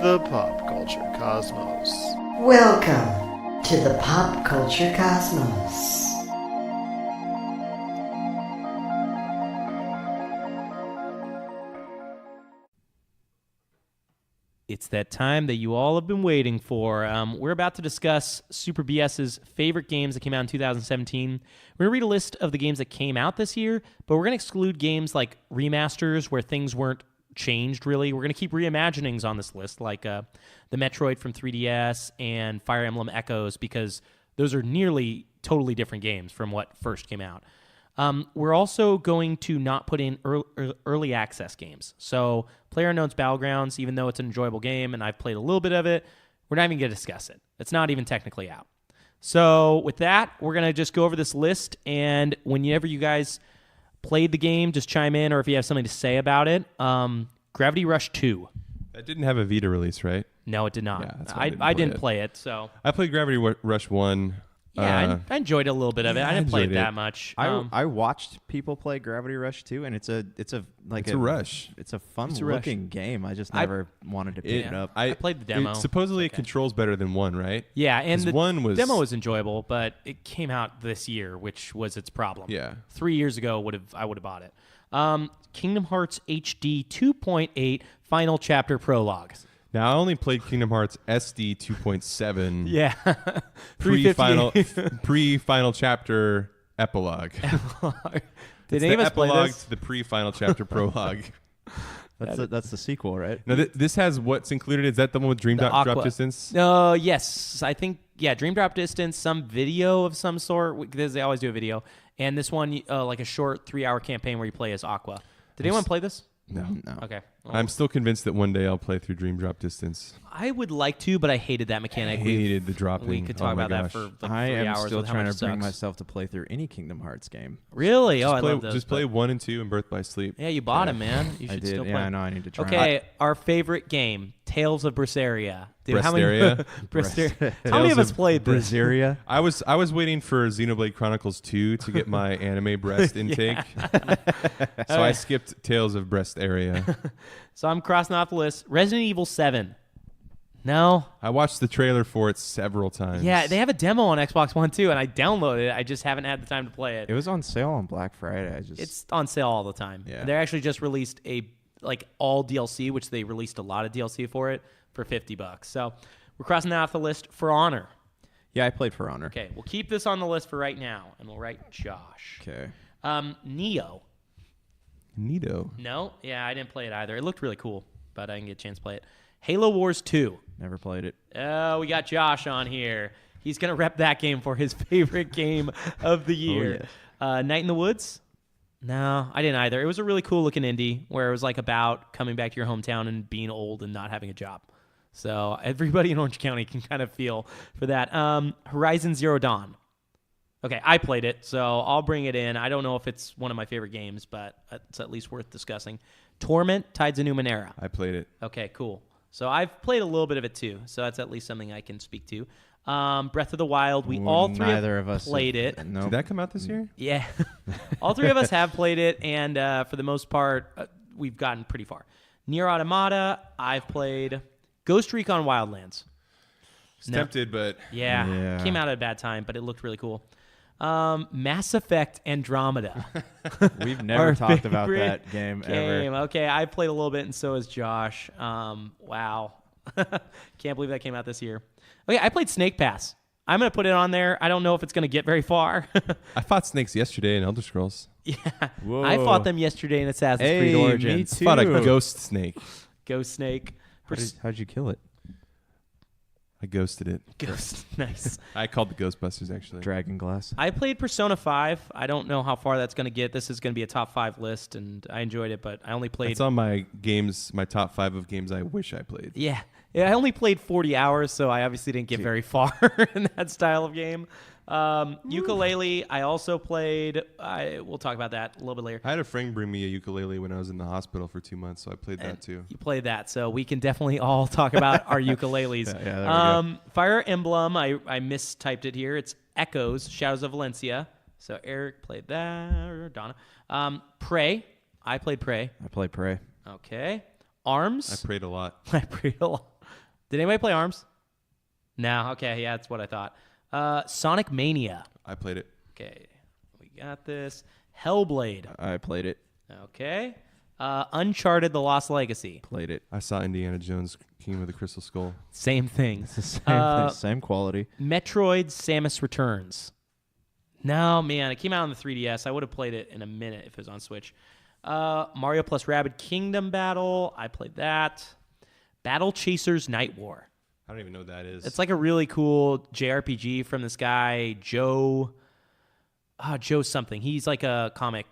the pop culture cosmos. Welcome to the Pop Culture Cosmos. It's that time that you all have been waiting for. We're about to discuss Super BS's favorite games that came out in 2017. We're going to read a list of the games that came out this year, but we're going to exclude games like remasters where things weren't changed, really. We're going to keep reimaginings on this list, like the Metroid from 3DS and Fire Emblem Echoes, because those are nearly totally different games from what first came out. We're also going to not put in early access games. So PlayerUnknown's Battlegrounds, even though it's an enjoyable game and I've played a little bit of it, we're not even going to discuss it. It's not even technically out. So with that, we're going to just go over this list, and whenever you guys played the game, just chime in, or if you have something to say about it. Gravity Rush 2. That didn't have a Vita release, right? No, it did not. Yeah, that's why I didn't play it, so... I played Gravity Rush 1. Yeah, I enjoyed a little bit of it. I didn't play it enjoyed that it. much. I watched people play Gravity Rush 2, and it's a rush. It's a fun It's a rush. looking game. I just never wanted to pick it up. I played the demo. Supposedly it controls better than 1, right? Yeah, and the one was demo was enjoyable, but it came out this year, which was its problem. Yeah. 3 years ago, I would have bought it. Kingdom Hearts HD 2.8 Final Chapter Prologue. Now I only played Kingdom Hearts SD 2.7. Yeah. pre-final chapter epilogue. Did It's any of the us play epilogue this? to the pre-final chapter prologue. That's the sequel, right? Now this has what's included. Is that the one with Dream Drop Aqua. Distance? Yes. I think, Dream Drop Distance, some video of some sort, because they always do a video. And this one, like a short 3-hour campaign where you play as Aqua. Did anyone play this? No. Okay. Well, I'm still convinced that one day I'll play through Dream Drop Distance. I would like to, but I hated that mechanic. I hated the dropping. We could Oh talk my about that gosh. for like I 3 am hours. still with how trying much to bring it sucks. myself to play through any Kingdom Hearts game. Really? Just I play, love those. just play 1 and 2 and Birth by Sleep. Yeah, you bought them, man. You I should did. still play. Yeah, I know. I need to try. Okay, our favorite game, Tales of Berseria. Dude, Bresteria? Berseria. How many of us played this? Braziria. I was waiting for Xenoblade Chronicles 2 to get my anime breast intake. So I skipped Tales of Breast Area. So I'm crossing off the list. Resident Evil 7. No. I watched the trailer for it several times. Yeah, they have a demo on Xbox One too, and I downloaded it. I just haven't had the time to play it. It was on sale on Black Friday. It's on sale all the time. Yeah. They actually just released all DLC, which they released a lot of DLC for it, for $50. So we're crossing that off the list. For Honor. Yeah, I played For Honor. Okay, we'll keep this on the list for right now, and we'll write Josh. Okay. Neo. Neato. No, yeah, I didn't play it either. It looked really cool, but I didn't get a chance to play it. Halo Wars 2. Never played it. Oh, we got Josh on here. He's going to rep that game for his favorite game of the year. Night in the Woods? No, I didn't either. It was a really cool looking indie where it was like about coming back to your hometown and being old and not having a job. So everybody in Orange County can kind of feel for that. Horizon Zero Dawn. Okay, I played it, so I'll bring it in. I don't know if it's one of my favorite games, but it's at least worth discussing. Torment, Tides of Numenera. I played it. Okay, cool. So I've played a little bit of it too, so that's at least something I can speak to. Breath of the Wild, all three Neither of us played have- it. No. Did that come out this year? Yeah. All three of us have played it, and for the most part, we've gotten pretty far. Nier Automata, I've played. Ghost Recon Wildlands. Tempted, but Yeah. Yeah. Came out at a bad time, but it looked really cool. Mass Effect Andromeda. We've never Our talked about favorite that game ever. Okay, I played a little bit, and so has Josh. Wow. Can't believe that came out this year. Okay, I played Snake Pass. I'm going to put it on there. I don't know if it's going to get very far. I fought snakes yesterday in Elder Scrolls. Yeah. Whoa. I fought them yesterday in Assassin's Creed Hey, Origins. me too. Fought a ghost snake. Ghost Snake. How'd you kill it? I ghosted it. Ghost. Nice. I called the Ghostbusters, actually. Dragon glass. I played Persona 5. I don't know how far that's going to get. This is going to be a top 5 list, and I enjoyed it, but I only played... It's on my top 5 of games I wish I played. Yeah, I only played 40 hours, so I obviously didn't get very far in that style of game. Ukulele, I also played. We'll talk about that a little bit later. I had a friend bring me a ukulele when I was in the hospital for 2 months, so I played that too. You played that, so we can definitely all talk about our ukuleles. Yeah, there we go. Fire Emblem, I mistyped it here. It's Echoes, Shadows of Valencia. So Eric played that, or Donna. Prey, I played Prey. I played Prey. Okay. Arms. I prayed a lot. I prayed a lot. Did anybody play Arms? No. Okay, yeah, that's what I thought. Sonic Mania. I played it. Okay, we got this. Hellblade. I played it. Okay. Uncharted: The Lost Legacy. Played it. I saw Indiana Jones, King of the Crystal Skull. Same thing. It's the same thing, same quality. Metroid: Samus Returns. No, man, it came out on the 3DS. I would have played it in a minute if it was on Switch. Mario plus Rabbids Kingdom Battle. I played that. Battle Chasers Night War. I don't even know what that is. It's like a really cool JRPG from this guy, Joe something. He's like a comic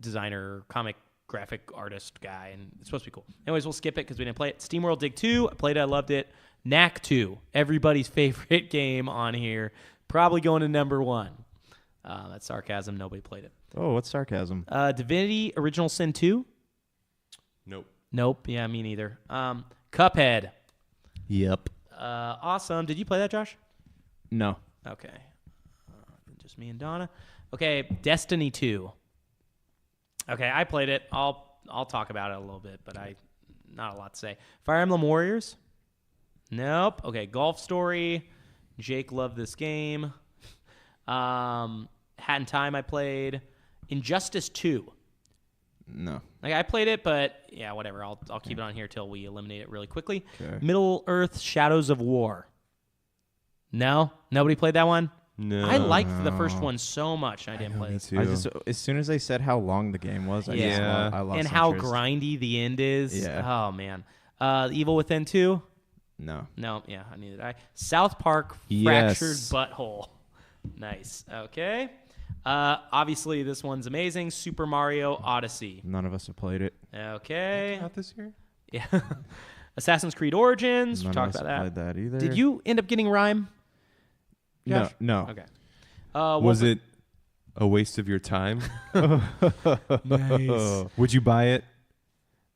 designer, comic graphic artist guy, and it's supposed to be cool. Anyways, we'll skip it because we didn't play it. SteamWorld Dig 2, I played it, I loved it. Knack 2, everybody's favorite game on here. Probably going to number 1. That's sarcasm. Nobody played it. Oh, what's sarcasm? Divinity Original Sin 2? Nope. Yeah, me neither. Cuphead. Yep. Awesome. Did you play that, Josh? No. Okay. Just me and Donna. Okay, Destiny 2. Okay, I played it. I'll talk about it a little bit, but not a lot to say. Fire Emblem Warriors? Nope. Okay, Golf Story. Jake loved this game. Hat in Time I played. Injustice 2. No. Like I played it, but yeah, whatever. I'll keep it on here till we eliminate it really quickly. Okay. Middle Earth: Shadows of War. No, nobody played that one. No. I liked the first one so much. I didn't play this. too. I just as soon as they said how long the game was, I lost And how interest. grindy the end is. Yeah. Oh man. Evil Within 2. No. No. Yeah, I needed. South Park: Yes. Fractured Butthole. Nice. Okay. Obviously, this one's amazing. Super Mario Odyssey. None of us have played it. Okay. Out this year? Yeah. Assassin's Creed Origins. We None talked of us about have that. played that either. Did you end up getting Rhyme? No. Josh? No. Okay. Was it a waste of your time? Nice. Would you buy it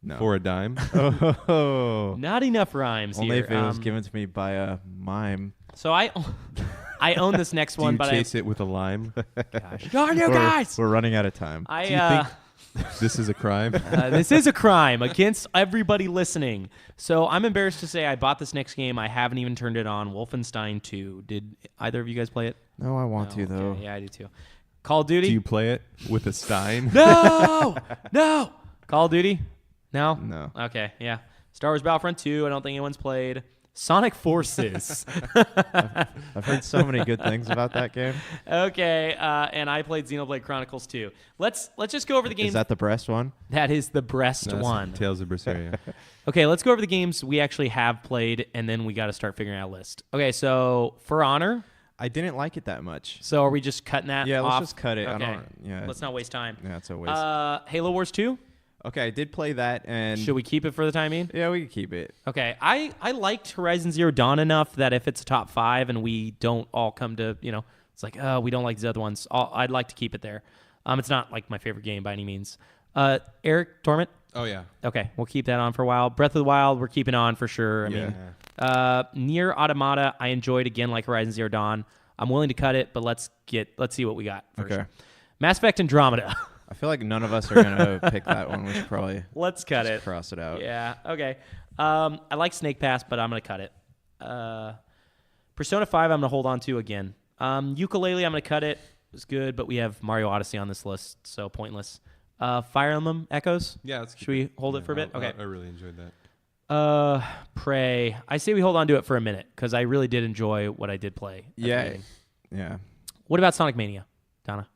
No. for a dime? Oh. Not enough rhymes Only here. if it was given to me by a mime. So I own this next Do one, you but chase it with a lime? gosh, darn you guys! We're running out of time. I Do you think this is a crime? this is a crime against everybody listening. So I'm embarrassed to say I bought this next game. I haven't even turned it on. Wolfenstein 2. Did either of you guys play it? No, I want to No, though. okay. Yeah, I do too. Call of Duty. Do you play it with a stein? No. Call of Duty. No. No. Okay. Yeah. Star Wars Battlefront 2. I don't think anyone's played. Sonic Forces. I've heard so many good things about that game. Okay, and I played Xenoblade Chronicles 2. Let's just go over the games. Is that the breast one? That is the breast No, that's one. Tales of Berseria. Okay, let's go over the games we actually have played, and then we got to start figuring out a list. Okay, so For Honor. I didn't like it that much. So are we just cutting that Yeah, off? let's just cut it. I Okay. don't. Yeah. Let's not waste time. Yeah, it's a waste. Halo Wars 2. Okay, I did play that, and Should we keep it for the time being? yeah, we can keep it. Okay, I liked Horizon Zero Dawn enough that if it's a top 5 and we don't all come to, it's like, we don't like these other ones, I'd like to keep it there. It's not like my favorite game by any means. Eric, Torment? Oh, yeah. Okay, we'll keep that on for a while. Breath of the Wild, we're keeping on for sure. I mean, Nier Automata, I enjoyed again like Horizon Zero Dawn. I'm willing to cut it, but let's see what we got first. Okay. Mass Effect Andromeda. I feel like none of us are gonna pick that one. We should probably Let's cut just it. cross it out. Yeah, okay. I like Snake Pass, but I'm going to cut it. Persona 5, I'm going to hold on to again. Ukulele, I'm going to cut it. was good, but we have Mario Odyssey on this list, so pointless. Fire Emblem Echoes. Yeah, Should we hold it for a bit? Okay. I really enjoyed that. Prey. I say we hold on to it for a minute because I really did enjoy what I did play. at the Yeah. beginning. Yeah. What about Sonic Mania, Donna?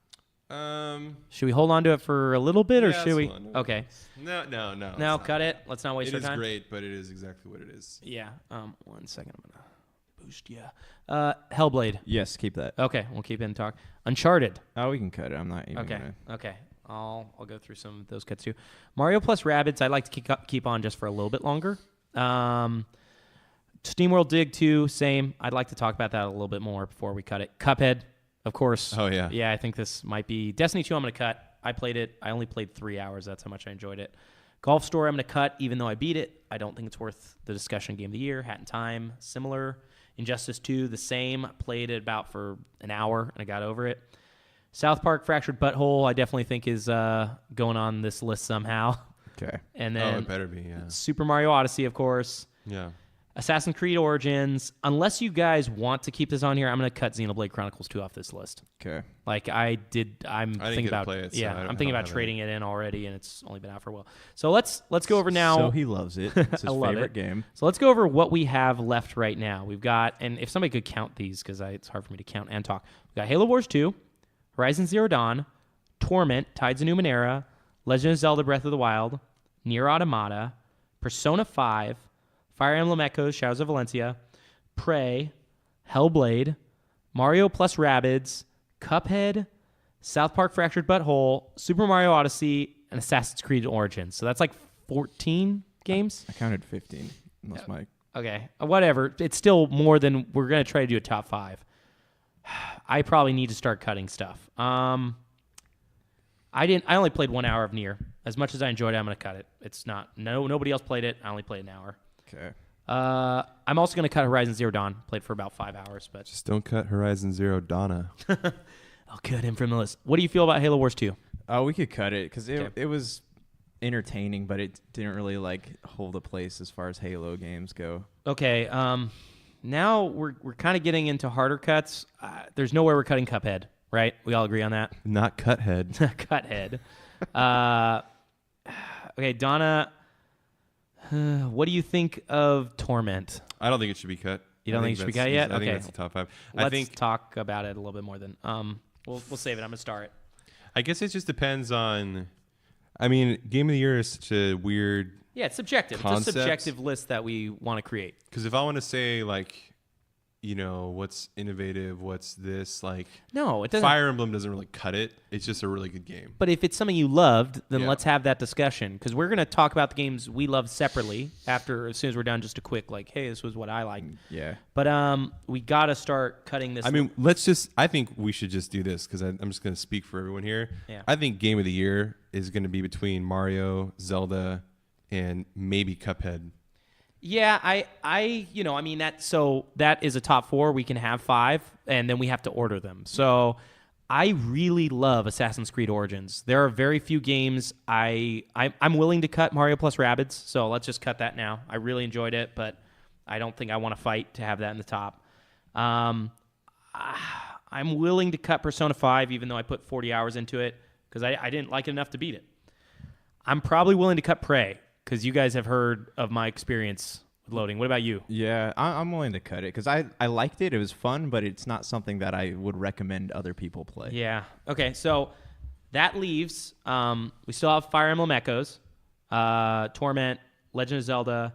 Should we hold on to it for a little bit, or yeah, should we? that's fine. Okay. No. No, cut it. Let's not waste It our is time. great, but it is exactly what it is. Yeah. 1 second. I'm gonna boost you. Hellblade. Yes, keep that. Okay, we'll keep it in talk. Uncharted. Oh, we can cut it. I'm not even Okay. gonna. Okay. I'll go through some of those cuts too. Mario plus Rabbids, I'd like to keep on just for a little bit longer. SteamWorld Dig 2, same. I'd like to talk about that a little bit more before we cut it. Cuphead, of course. Oh, yeah. Yeah, I think this might be Destiny 2. I'm going to cut. I played it. I only played 3 hours. That's how much I enjoyed it. Golf Story, I'm going to cut, even though I beat it. I don't think it's worth the discussion. Game of the Year, Hat in Time, similar. Injustice 2, the same. Played it about for an hour, and I got over it. South Park Fractured Butthole, I definitely think is going on this list somehow. Okay. And then it better be, yeah. Super Mario Odyssey, of course. Yeah. Assassin's Creed Origins. Unless you guys want to keep this on here, I'm going to cut Xenoblade Chronicles 2 off this list. Okay. Like I did, I'm I didn't thinking get to about play it, so yeah, I I'm don't thinking about have trading it in already, and it's only been out for a while. So let's go over now. So he loves it. It's his I love favorite it. game. So let's go over what we have left right now. We've got, and if somebody could count these, because it's hard for me to count and talk. We've got Halo Wars 2, Horizon Zero Dawn, Torment, Tides of Numenera, Legend of Zelda Breath of the Wild, Nier Automata, Persona 5, Fire Emblem Echoes, Shadows of Valencia, Prey, Hellblade, Mario plus Rabbids, Cuphead, South Park Fractured Butthole, Super Mario Odyssey, and Assassin's Creed Origins. So that's like 14 games? I counted 15. Unless my Okay, whatever. It's still more than we're going to try to do a top 5. I probably need to start cutting stuff. I only played 1 hour of Nier. As much as I enjoyed it, I'm going to cut it. It's not nobody else played it. I only played an hour. Okay. I'm also going to cut Horizon Zero Dawn. Played for about 5 hours, but Just don't cut Horizon Zero Donna. I'll cut him from the list. What do you feel about Halo Wars 2? Oh, we could cut it because Okay. it was entertaining, but it didn't really like hold a place as far as Halo games go. Okay, now we're kind of getting into harder cuts. There's no way we're cutting Cuphead, right? We all agree on that. Not Cuthead. Cuthead. Okay, Donna, what do you think of Torment? I don't think it should be cut. You don't think it should be cut yet? I think Okay. that's the top 5. Let's I think talk about it a little bit more then. We'll save it. I'm gonna start. I guess it just depends on. I mean, Game of the Year is such a weird. Yeah, it's subjective. Concept. It's a subjective list that we want to create. Because if I want to say like, what's innovative, what's this like. No, it doesn't. Fire Emblem doesn't really cut it. It's just a really good game. But if it's something you loved, then Yeah. let's have that discussion because we're gonna talk about the games we love separately after as soon as we're done. Just a quick like, hey, this was what I liked. Yeah. But we gotta start cutting this. I mean, I think we should just do this because I'm just going to speak for everyone here. Yeah. I think Game of the Year is going to be between Mario, Zelda, and maybe Cuphead. Yeah, I mean that is a top 4. We can have 5, and then we have to order them. So I really love Assassin's Creed Origins. There are very few games I'm willing to cut Mario plus Rabbids. So let's just cut that now. I really enjoyed it, but I don't think I want to fight to have that in the top. I'm willing to cut Persona 5, even though I put 40 hours into it because I didn't like it enough to beat it. I'm probably willing to cut Prey because you guys have heard of my experience with loading. What about you? Yeah, I'm willing to cut it because I liked it. It was fun, but it's not something that I would recommend other people play. Yeah. Okay, so that leaves, we still have Fire Emblem Echoes, Torment, Legend of Zelda,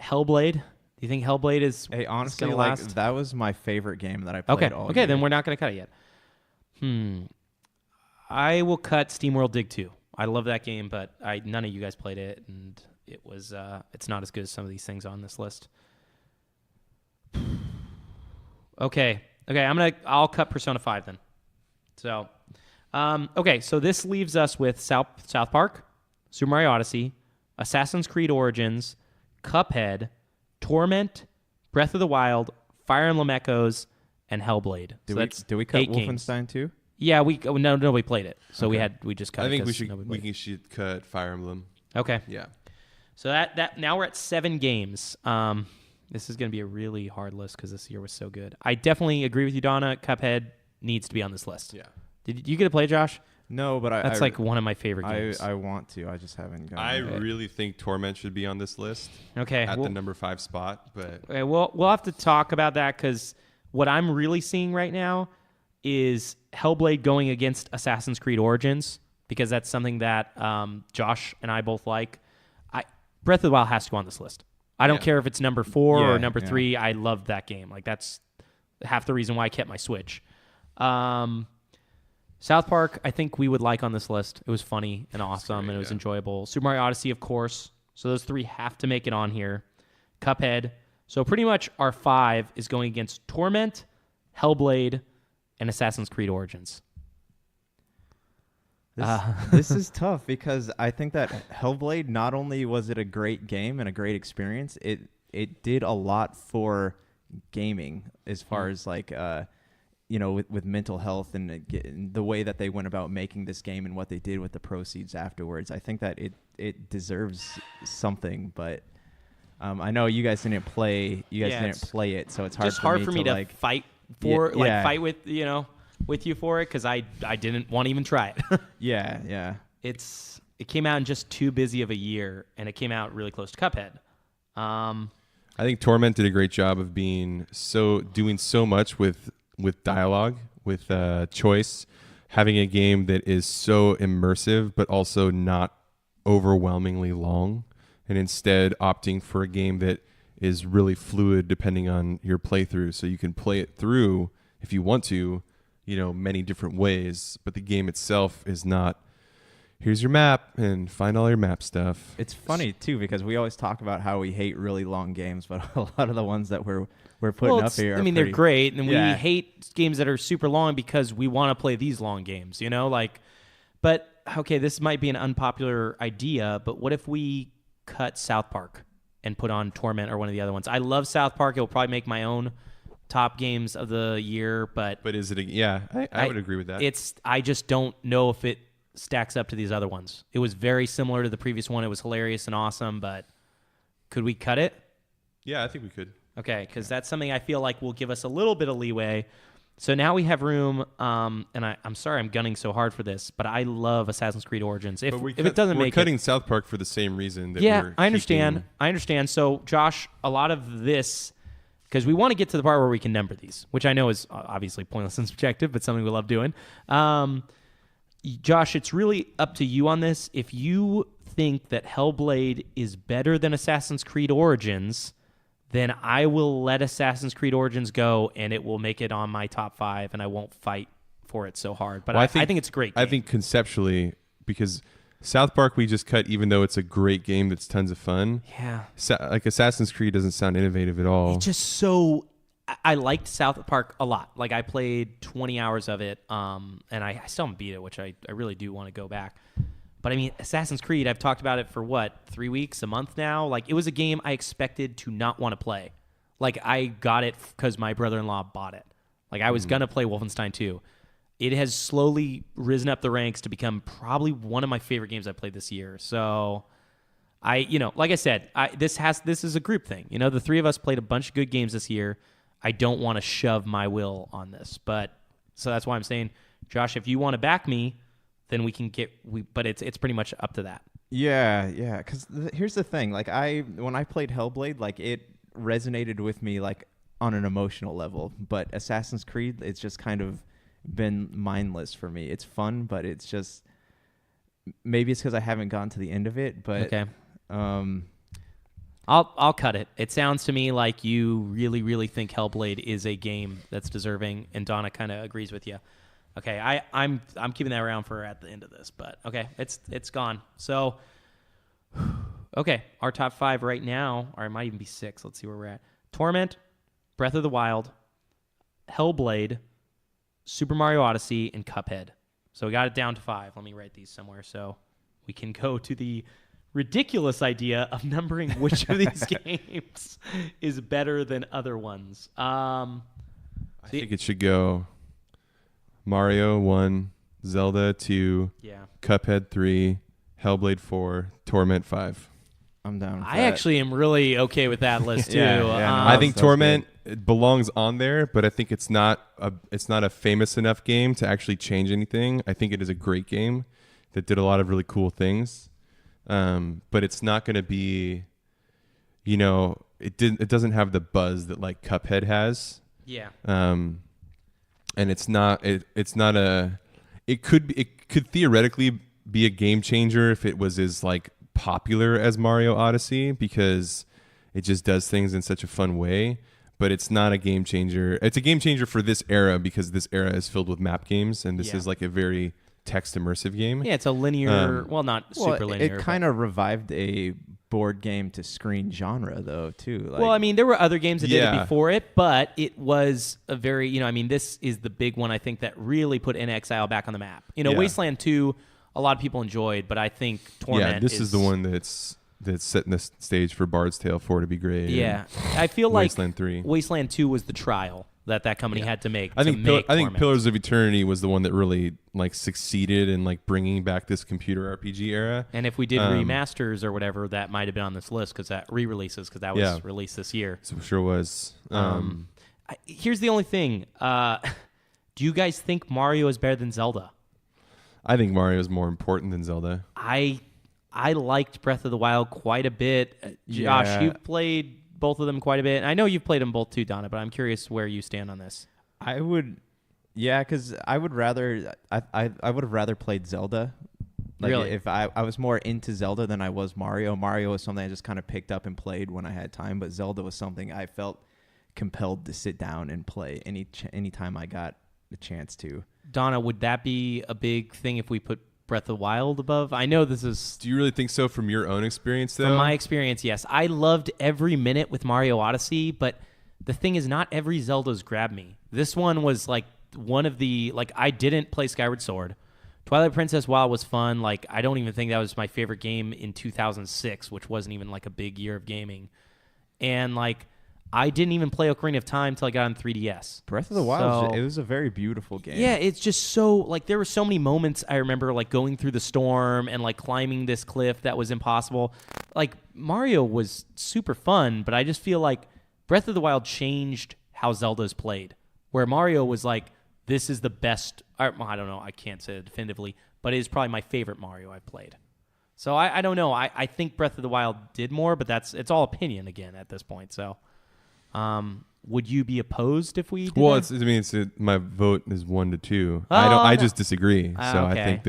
Hellblade. Do you think Hellblade is Hey, honestly, gonna like last? that was my favorite game that I played all Okay, year. then we're not going to cut it yet. I will cut SteamWorld Dig 2. I love that game, but none of you guys played it, and it was it's not as good as some of these things on this list. Okay, I'll cut Persona 5 then. So, okay, so this leaves us with South Park, Super Mario Odyssey, Assassin's Creed Origins, Cuphead, Torment, Breath of the Wild, Fire Emblem Echoes, and Hellblade. Did we cut 8 games. Wolfenstein too? Yeah, nobody played it, so we just cut. I think it we 'cause nobody played should cut Fire Emblem. it. Okay, Yeah. so that now we're at 7 games. This is going to be a really hard list because this year was so good. I definitely agree with you, Donna. Cuphead needs to be on this list. Yeah. Did you get to play, Josh? No, but That's like one of my favorite I games. I want to. I just haven't gone. I really think Torment should be on this list. Okay, At the number 5 spot, but okay, we'll have to talk about that because what I'm really seeing right now is Hellblade going against Assassin's Creed Origins because that's something that Josh and I both like. Breath of the Wild has to go on this list. I don't care if it's number 4 or number 3. I loved that game. Like that's half the reason why I kept my Switch. South Park, I think we would like on this list. It was funny and awesome, and it was enjoyable. Super Mario Odyssey, of course. So those 3 have to make it on here. Cuphead. So pretty much our 5 is going against Torment, Hellblade, and Assassin's Creed Origins. This is tough because I think that Hellblade, not only was it a great game and a great experience, it did a lot for gaming as far as like with mental health and the way that they went about making this game and what they did with the proceeds afterwards. I think that it deserves something, but I know you guys didn't play it, so it's hard for me to like fight for fight with with you for it because I didn't want to even try it. yeah. It came out in just too busy of a year, and it came out really close to Cuphead. I think Torment did a great job of doing so much with dialogue, with choice, having a game that is so immersive but also not overwhelmingly long, and instead opting for a game that is really fluid depending on your playthrough, so you can play it through if you want to, many different ways, but the game itself is not, here's your map and find all your map stuff. It's funny too because we always talk about how we hate really long games, but a lot of the ones that we're putting up here they're great, and we hate games that are super long because we want to play these long games, but okay, this might be an unpopular idea, but what if we cut South Park and put on Torment or one of the other ones? I love South Park. It will probably make my own top games of the year, but is it I would agree with that. I just don't know if it stacks up to these other ones. It was very similar to the previous one. It was hilarious and awesome, but could we cut it? Yeah, I think we could. Okay, because that's something I feel like will give us a little bit of leeway. So now we have room, and I'm sorry I'm gunning so hard for this, but I love Assassin's Creed Origins. If it doesn't make it... We're cutting South Park for the same reason that I understand. So, Josh, a lot of this... Because we want to get to the part where we can number these, which I know is obviously pointless and subjective, but something we love doing. Josh, it's really up to you on this. If you think that Hellblade is better than Assassin's Creed Origins, then I will let Assassin's Creed Origins go, and it will make it on my top 5, and I won't fight for it so hard. But I think it's a great game. I think conceptually, because South Park we just cut, even though it's a great game that's tons of fun. Yeah. Like Assassin's Creed doesn't sound innovative at all. It's just so... I liked South Park a lot. Like, I played 20 hours of it, and I still haven't beat it, which I really do want to go back. But, I mean, Assassin's Creed, I've talked about it for, 3 weeks, a month now? Like, it was a game I expected to not want to play. Like, I got it because my brother-in-law bought it. Like, I was going to play Wolfenstein 2. It has slowly risen up the ranks to become probably one of my favorite games I played this year. So, like I said, this is a group thing. The 3 of us played a bunch of good games this year. I don't want to shove my will on this, so that's why I'm saying, Josh, if you want to back me, then we can but it's pretty much up to that. Yeah. Because here's the thing, like when I played Hellblade, like it resonated with me like on an emotional level, but Assassin's Creed, it's just kind of been mindless for me. It's fun, but it's just maybe it's because I haven't gotten to the end of it. But okay. I'll cut it. It sounds to me like you really, really think Hellblade is a game that's deserving, and Donna kind of agrees with you. Okay, I'm keeping that around for at the end of this, but okay, it's gone. So, okay, our top 5 right now, or it might even be 6. Let's see where we're at. Torment, Breath of the Wild, Hellblade, Super Mario Odyssey, and Cuphead. So we got it down to 5. Let me write these somewhere so we can go to the ridiculous idea of numbering which of these games is better than other ones. I think it should go Mario 1, Zelda 2, Cuphead 3, Hellblade 4, Torment 5. I'm down with I actually am really okay with that list too. Yeah, I think Torment it belongs on there, but I think it's not a famous enough game to actually change anything. I think it is a great game that did a lot of really cool things, but it's not going to be, it doesn't have the buzz that like Cuphead has. Yeah. And it could theoretically be a game changer if it was as like popular as Mario Odyssey, because it just does things in such a fun way. But it's not a game changer. It's a game changer for this era because this era is filled with map games, and this is like a very text immersive game. Yeah, it's a linear, not super linear. It kind of revived a board game to screen genre, though, too. Like, well, I mean, there were other games that did it before it, but it was a very, this is the big one, I think, that really put NXIL back on the map. Wasteland 2, a lot of people enjoyed, but I think Torment this is the one that's setting the stage for Bard's Tale 4 to be great. Yeah. I feel like Wasteland 3. Wasteland 2 was the trial that company had to make. I think Pillars of Eternity was the one that really like succeeded in like bringing back this computer RPG era. And if we did remasters or whatever, that might have been on this list because that re-releases because that was released this year. So sure was. Here's the only thing. Do you guys think Mario is better than Zelda? I think Mario is more important than Zelda. I liked Breath of the Wild quite a bit. Josh, you've played both of them quite a bit. I know you've played them both too, Donna, but I'm curious where you stand on this. I would, because I would rather, I would have rather played Zelda. Like really? If I was more into Zelda than I was Mario. Mario was something I just kind of picked up and played when I had time, but Zelda was something I felt compelled to sit down and play any time I got the chance to. Donna, would that be a big thing if we put Breath of the Wild above? I know this is... Do you really think so from your own experience, though? From my experience, yes. I loved every minute with Mario Odyssey, but the thing is not every Zelda's grabbed me. This one was like one of the... Like, I didn't play Skyward Sword. Twilight Princess, while it was fun, like, I don't even think that was my favorite game in 2006, which wasn't even like a big year of gaming. And like... I didn't even play Ocarina of Time until I got on 3DS. Breath of the Wild, it was a very beautiful game. Yeah, it's just so, like, there were so many moments I remember, like, going through the storm and, like, climbing this cliff that was impossible. Like, Mario was super fun, but I just feel like Breath of the Wild changed how Zelda's played, where Mario was like, this is the best, I don't know, I can't say it definitively, but it is probably my favorite Mario I've played. So I don't know. I think Breath of the Wild did more, but it's all opinion again at this point, so... would you be opposed if we did that? My vote is 1-2. Oh, I just disagree. So okay.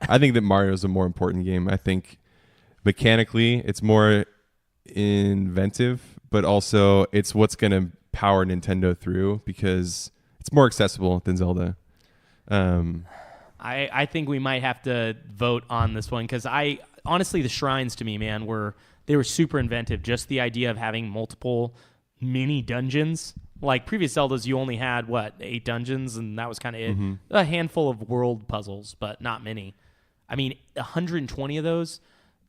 I think that Mario is a more important game. I think mechanically it's more inventive, but also it's what's going to power Nintendo through because it's more accessible than Zelda. I think we might have to vote on this one because honestly the shrines to me, man, were super inventive. Just the idea of having multiple mini dungeons. Like previous Zeldas, you only had 8 dungeons, and that was kind of it. Mm-hmm. A handful of world puzzles, but not many. I mean, 120 of those.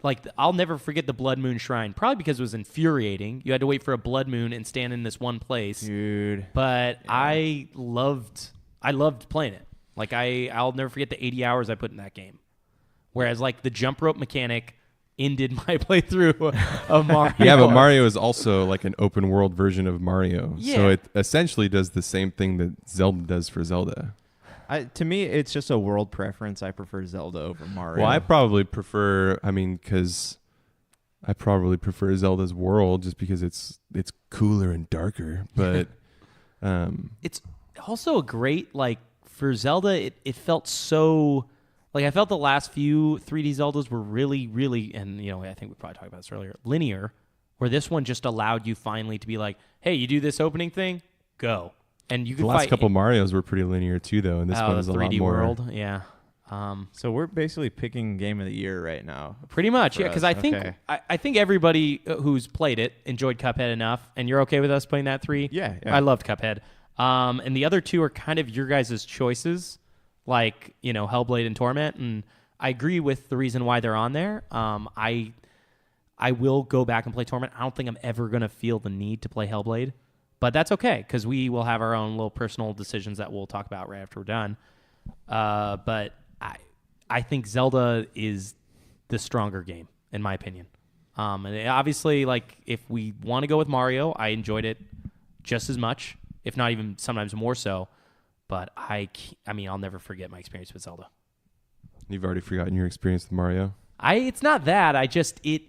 Like, I'll never forget the Blood Moon Shrine, probably because it was infuriating. You had to wait for a blood moon and stand in this one place, dude. But yeah. I loved playing it. Like, I'll never forget the 80 hours I put in that game. Whereas, like, the jump rope mechanic ended my playthrough of Mario. Yeah, but Mario is also like an open world version of Mario. Yeah. So it essentially does the same thing that Zelda does for Zelda. To me, it's just a world preference. I prefer Zelda over Mario. Well, I probably prefer Zelda's world just because it's cooler and darker. But it's also a great, like, for Zelda, it felt so... Like, I felt the last few 3D Zeldas were really, really, and, I think we probably talked about this earlier, linear, where this one just allowed you finally to be like, hey, you do this opening thing, go. And you could the last couple Marios were pretty linear, too, though, and this one is a lot more. 3D world, yeah. So we're basically picking Game of the Year right now. Pretty much, yeah, because I think everybody who's played it enjoyed Cuphead enough, and you're okay with us playing that 3? Yeah. I loved Cuphead. And the other 2 are kind of your guys' choices. Like, Hellblade and Torment, and I agree with the reason why they're on there. I will go back and play Torment. I don't think I'm ever going to feel the need to play Hellblade, but that's okay, because we will have our own little personal decisions that we'll talk about right after we're done. But I think Zelda is the stronger game, in my opinion. And obviously, like, if we want to go with Mario, I enjoyed it just as much, if not even sometimes more so. But I mean, I'll never forget my experience with Zelda. You've already forgotten your experience with Mario? It's not that. I just it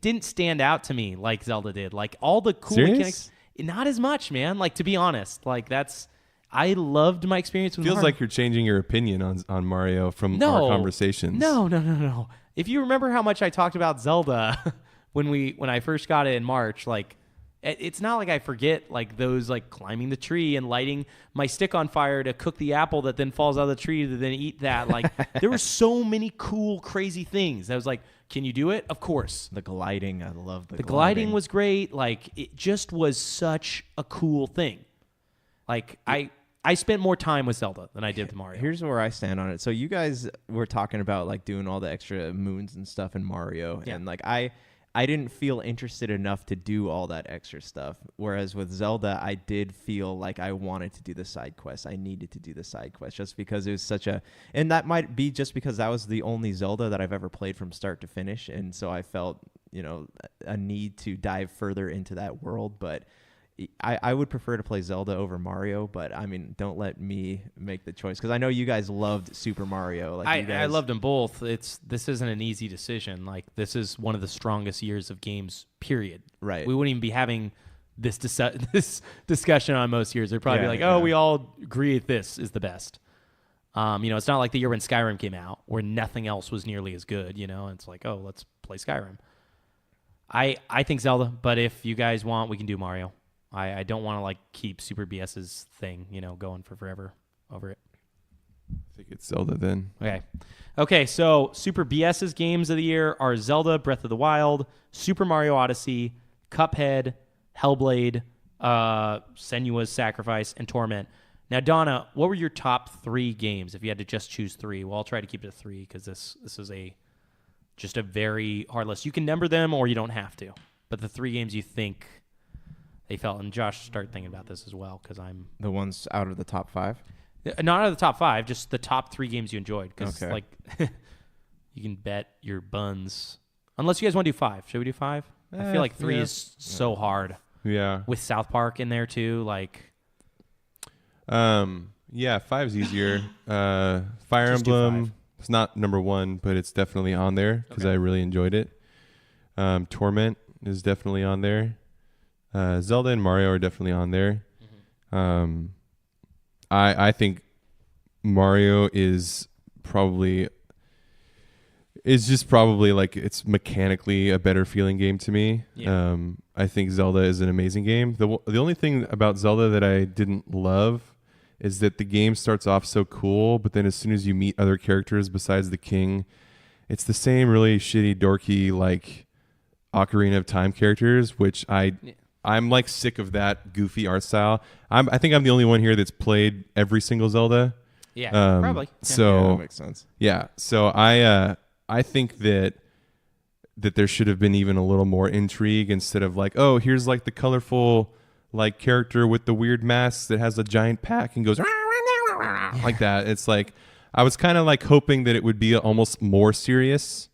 didn't stand out to me like Zelda did. Like all the cool Serious? mechanics, not as much, man. Like to be honest, like I loved my experience with Feels Mario. like you're changing your opinion on Mario from our conversations. No. If you remember how much I talked about Zelda when I first got it in March, like it's not like I forget like those like climbing the tree and lighting my stick on fire to cook the apple that then falls out of the tree to then eat that. Like there were so many cool, crazy things. I was like, can you do it? Of course. The gliding, I love the gliding was great. Like it just was such a cool thing. Like I spent more time with Zelda than I did with Mario. Here's where I stand on it. So you guys were talking about like doing all the extra moons and stuff in Mario, and like I didn't feel interested enough to do all that extra stuff. Whereas with Zelda, I did feel like I wanted to do the side quests. I needed to do the side quests just because it was and that might be just because that was the only Zelda that I've ever played from start to finish. And so I felt, a need to dive further into that world. But I would prefer to play Zelda over Mario, but I mean, don't let me make the choice because I know you guys loved Super Mario. Like I loved them both. This isn't an easy decision. Like this is one of the strongest years of games. Period. Right. We wouldn't even be having this discussion on most years. They'd probably be like, we all agree this is the best. It's not like the year when Skyrim came out where nothing else was nearly as good. It's like, let's play Skyrim. I think Zelda, but if you guys want, we can do Mario. I don't want to like keep Super BS's thing, going for forever over it. I think it's Zelda then. Okay. So Super BS's games of the year are Zelda, Breath of the Wild, Super Mario Odyssey, Cuphead, Hellblade, Senua's Sacrifice, and Torment. Now, Donna, what were your top 3 games if you had to just choose 3? Well, I'll try to keep it to 3 because this is just a very hard list. You can number them or you don't have to, but the 3 games you think they felt, and Josh, start thinking about this as well because I'm the ones out of the top 5. Not out of the top 5, just the top 3 games you enjoyed. Because okay. You can bet your buns, unless you guys want to do 5. Should we do 5? I feel like 3 is so hard. Yeah, with South Park in there too, like. 5's easier. Fire Emblem. It's not number 1, but it's definitely on there because I really enjoyed it. Torment is definitely on there. Zelda and Mario are definitely on there. Mm-hmm. I think Mario is just probably like it's mechanically a better feeling game to me. Yeah. I think Zelda is an amazing game. The only thing about Zelda that I didn't love is that the game starts off so cool, but then as soon as you meet other characters besides the king, it's the same really shitty, dorky, like Ocarina of Time characters, which I'm like sick of that goofy art style. I think I'm the only one here that's played every single Zelda. Yeah, probably. So that makes sense. Yeah, so I think that there should have been even a little more intrigue instead of like, oh, here's like the colorful like character with the weird mask that has a giant pack and goes like that. It's like I was kind of like hoping that it would be almost more serious.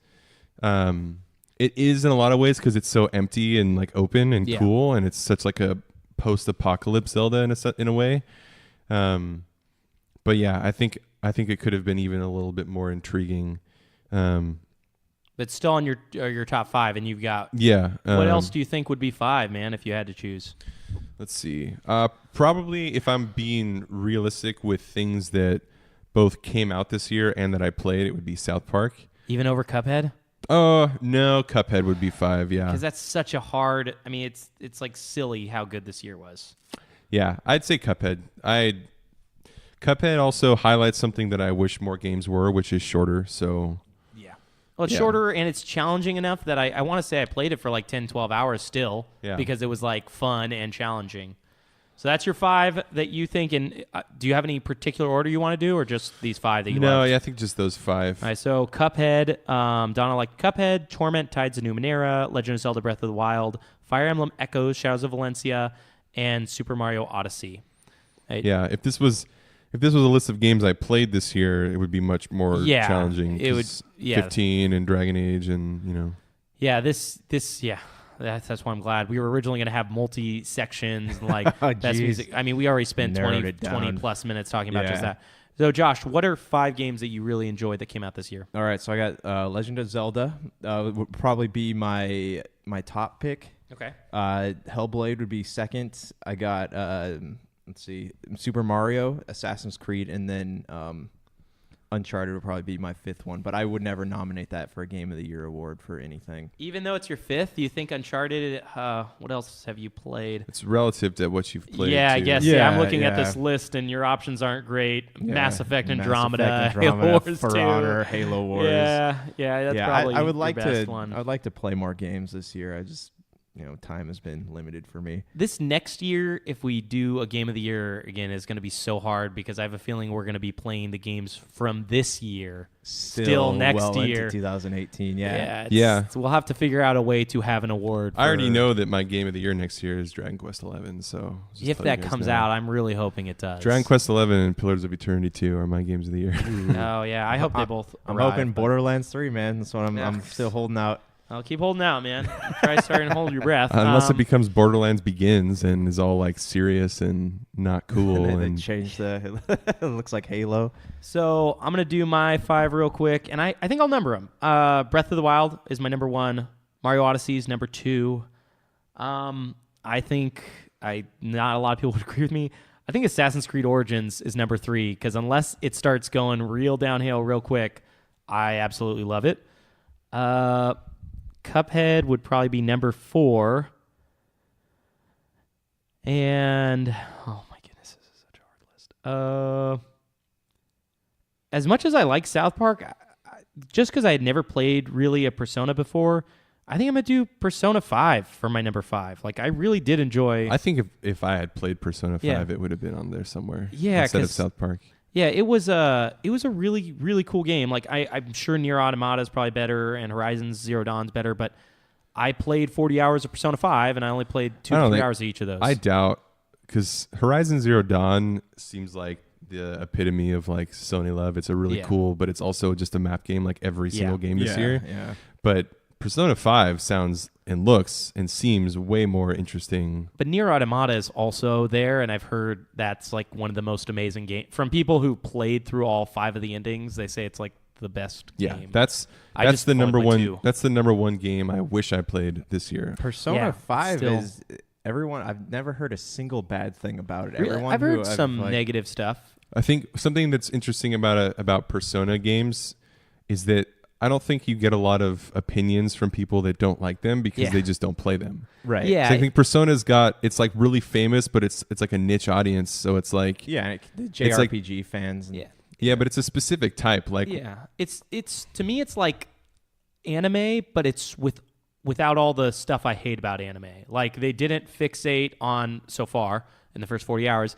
It is in a lot of ways because it's so empty and like open and cool, and it's such like a post-apocalypse Zelda in a way. But yeah, I think it could have been even a little bit more intriguing. But still on your top 5, and you've got what else do you think would be 5, man? If you had to choose, let's see. Probably if I'm being realistic with things that both came out this year and that I played, it would be South Park. Even over Cuphead? Oh, no, Cuphead would be 5, yeah. Because that's such a hard... I mean, it's like silly how good this year was. Yeah, I'd say Cuphead. Cuphead also highlights something that I wish more games were, which is shorter, so... Yeah. Well, it's shorter, and it's challenging enough that I want to say I played it for like 10, 12 hours still, because it was like fun and challenging. So that's your 5 that you think, and do you have any particular order you want to do, or just these 5 that you No, loved? yeah, I think just those 5. All right, so Cuphead, Donna liked Cuphead, Torment, Tides of Numenera, Legend of Zelda Breath of the Wild, Fire Emblem Echoes, Shadows of Valencia, and Super Mario Odyssey. Right? Yeah, if this was a list of games I played this year, it would be much more challenging. It would, 15 and Dragon Age and, Yeah, this that's why I'm glad. We were originally going to have multi-sections, like Oh, best geez. music. I mean, we already spent Narrowed 20 it down. plus minutes talking about just Yeah. that. So, Josh, what are 5 games that you really enjoyed that came out this year? All right, so I got Legend of Zelda. Would probably be my top pick. Okay. Hellblade would be second. I got let's see, Super Mario, Assassin's Creed, and then Uncharted would probably be my 5th one. But I would never nominate that for a Game of the Year award for anything. Even though it's your 5th, you think Uncharted, what else have you played? It's relative to what you've played. Yeah, I too. guess. Yeah, Yeah, I'm looking at yeah. this list, and your options aren't great. Yeah. Mass Effect, Mass Andromeda, Effect, Halo Wars For 2. Honor, Halo Wars. Yeah, that's probably I would like your best to. one. I would like to play more games this year. I just, time has been limited for me. This next year, if we do a Game of the Year again, is going to be so hard because I have a feeling we're going to be playing the games from this year still next well year. into 2018. Yeah. Yeah. We'll have to figure out a way to have an award. I already for- know that my game of the year next year is Dragon Quest 11. So just If let you that guys comes know. out, I'm really hoping it does. Dragon Quest 11 and Pillars of Eternity 2 are my games of the year. Oh yeah, I hope they both. I'm arrive, hoping but Borderlands 3, man. That's what I'm. Yeah. I'm still holding out. I'll keep holding out, man. Try starting to hold your breath. Unless it becomes Borderlands Begins and is all like serious and not cool. And then and they changed the. It looks like Halo. So I'm gonna do my 5 real quick, and I think I'll number them. Breath of the Wild is my number 1. Mario Odyssey is number 2. I think not a lot of people would agree with me. I think Assassin's Creed Origins is number 3 because unless it starts going real downhill real quick, I absolutely love it. Cuphead would probably be number 4. And oh my goodness, this is such a hard list. As much as I like South Park, just because I had never played really a Persona before, I think I'm gonna do Persona 5 for my number 5. Like I really did enjoy. I think if I had played Persona 5, Yeah. it would have been on there somewhere. Yeah, instead of 'cause- South Park. Yeah, it was a really, really cool game. Like I'm sure Nier Automata is probably better and Horizon Zero Dawn's better, but I played 40 hours of Persona 5 and I only played 2 I to don't 3 think- hours of each of those. I doubt, because Horizon Zero Dawn seems like the epitome of like Sony love. It's a really Yeah. cool, but it's also just a map game like every single game this year. Yeah. But Persona 5 sounds and looks and seems way more interesting. But Nier Automata is also there, and I've heard that's like one of the most amazing games. From people who played through all 5 of the endings, they say it's like the best Yeah, game. that's I the just only number played one. 2. That's the number one game I wish I played this year. Persona Yeah, 5 still. is everyone. I've never heard a single bad thing about it. Really? Everyone I've who heard some like, negative stuff. I think something that's interesting about Persona games is that I don't think you get a lot of opinions from people that don't like them because Yeah. they just don't play them. Right. Yeah. So I think Persona's it's like really famous, but it's like a niche audience. So it's like Yeah. The It's like- JRPG fans. Yeah. yeah, but it's a specific type. Like Yeah. It's to me it's like anime, but it's without all the stuff I hate about anime. Like they didn't fixate on so far in the first 40 hours.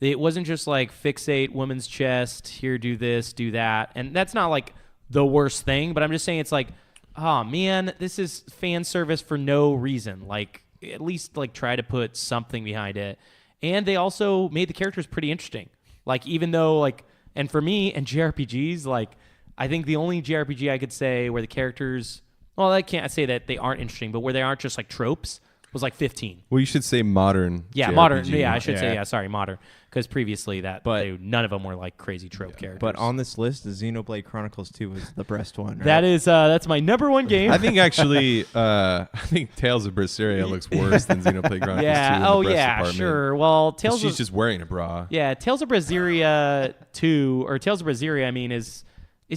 It wasn't just like fixate woman's chest, here do this, do that. And that's not like the worst thing, but I'm just saying it's like, oh man, this is fan service for no reason. Like at least like try to put something behind it. And they also made the characters pretty interesting. Like even though like, and for me and JRPGs, like I think the only JRPG I could say where the characters, well, I can't say that they aren't interesting, but where they aren't just like tropes was like 15. well, you should say modern. Yeah, JRPG. modern. Yeah, I should say, Yeah. yeah, sorry, modern. Because previously none of them were like crazy trope characters. But on this list, the Xenoblade Chronicles 2 was the best one. Right? that's my number 1 game. I think actually, I think Tales of Berseria looks worse than Xenoblade Chronicles 2 yeah. in the Oh breast yeah. department. Sure. Well, She's just wearing a bra. Yeah, Tales of Berseria 2 or Tales of Berseria, I mean, it's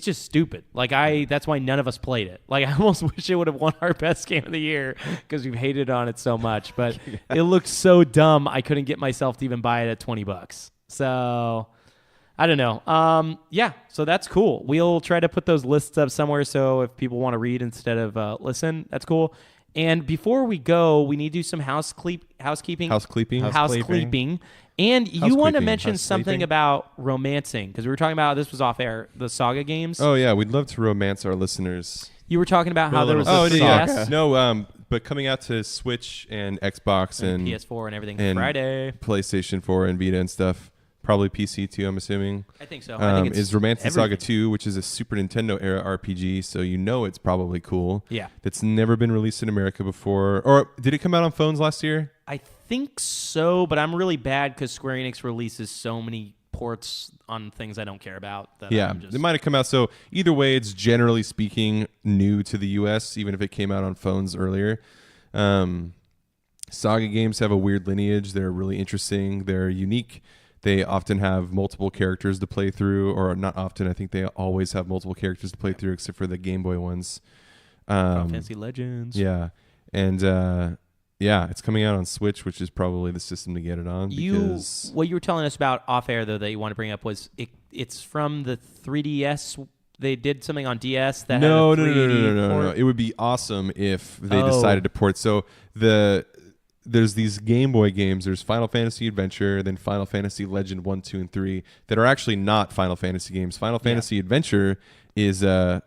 just stupid. Like that's why none of us played it. Like I almost wish it would have won our best game of the year because we've hated on it so much. But it looked so dumb, I couldn't get myself to even buy it at $20. So I don't know. Yeah, so that's cool. We'll try to put those lists up somewhere so if people want to read instead of listen, that's cool. And before we go, we need to do some housekeeping. Housekeeping. And you want to mention something about romancing because we were talking about, this was off air, the Saga games. Oh yeah, we'd love to romance our listeners. You were talking about how there was Oh a yeah, Saga no, but coming out to Switch and Xbox and PS4 and everything and Friday. PlayStation 4 and Vita and stuff. Probably PC too, I'm assuming. I think so. I think it's is Romancing Saga everything. 2, which is a Super Nintendo era RPG, so you know it's probably cool. Yeah. That's never been released in America before. Or did it come out on phones last year? I think so, but I'm really bad because Square Enix releases so many ports on things I don't care about. That Yeah, I'm just, it might have come out. So either way, it's generally speaking new to the U.S., even if it came out on phones earlier. Saga games have a weird lineage. They're really interesting. They're unique. They often have multiple characters to play through, or not often. I think they always have multiple characters to play through, except for the Game Boy ones. Final Fantasy Legends. Yeah, and yeah, it's coming out on Switch, which is probably the system to get it on. Because What you were telling us about off air though that you want to bring up was it's from the 3DS. They did something on DS that had a 3D no. port. It would be awesome if they Oh. decided to port. So there's these Game Boy games. There's Final Fantasy Adventure, then Final Fantasy Legend 1, 2, and 3 that are actually not Final Fantasy games. Final Fantasy Adventure is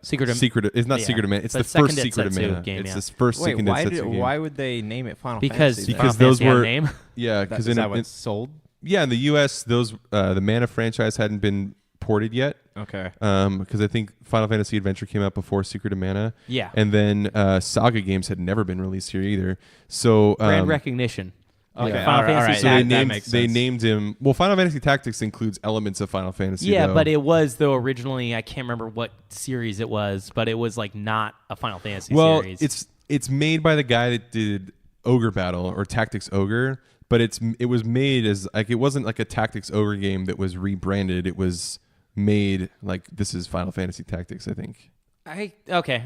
Secret of It's not yeah. Secret of Mana. It's But the first Second Secret of Densetsu Mana. game, It's yeah. this first Wait, Second why, Densetsu game. why would they name it Final because Fantasy? Because Final those Fantasy had a were- name. Yeah, That, because is that what's sold? yeah, in the U.S., those the Mana franchise hadn't been ported yet. Okay. Because I think Final Fantasy Adventure came out before Secret of Mana. Yeah. And then Saga games had never been released here either. So Brand recognition. Okay, Like Final all right, Fantasy all right. so they That named makes they sense. named him. Well, Final Fantasy Tactics includes elements of Final Fantasy. Yeah, though. but it was though originally I can't remember what series it was, but it was like not a Final Fantasy series. it's made by the guy that did Ogre Battle or Tactics Ogre, but it was made as like it wasn't like a Tactics Ogre game that was rebranded. It was made like this is Final Fantasy Tactics, I think. Okay.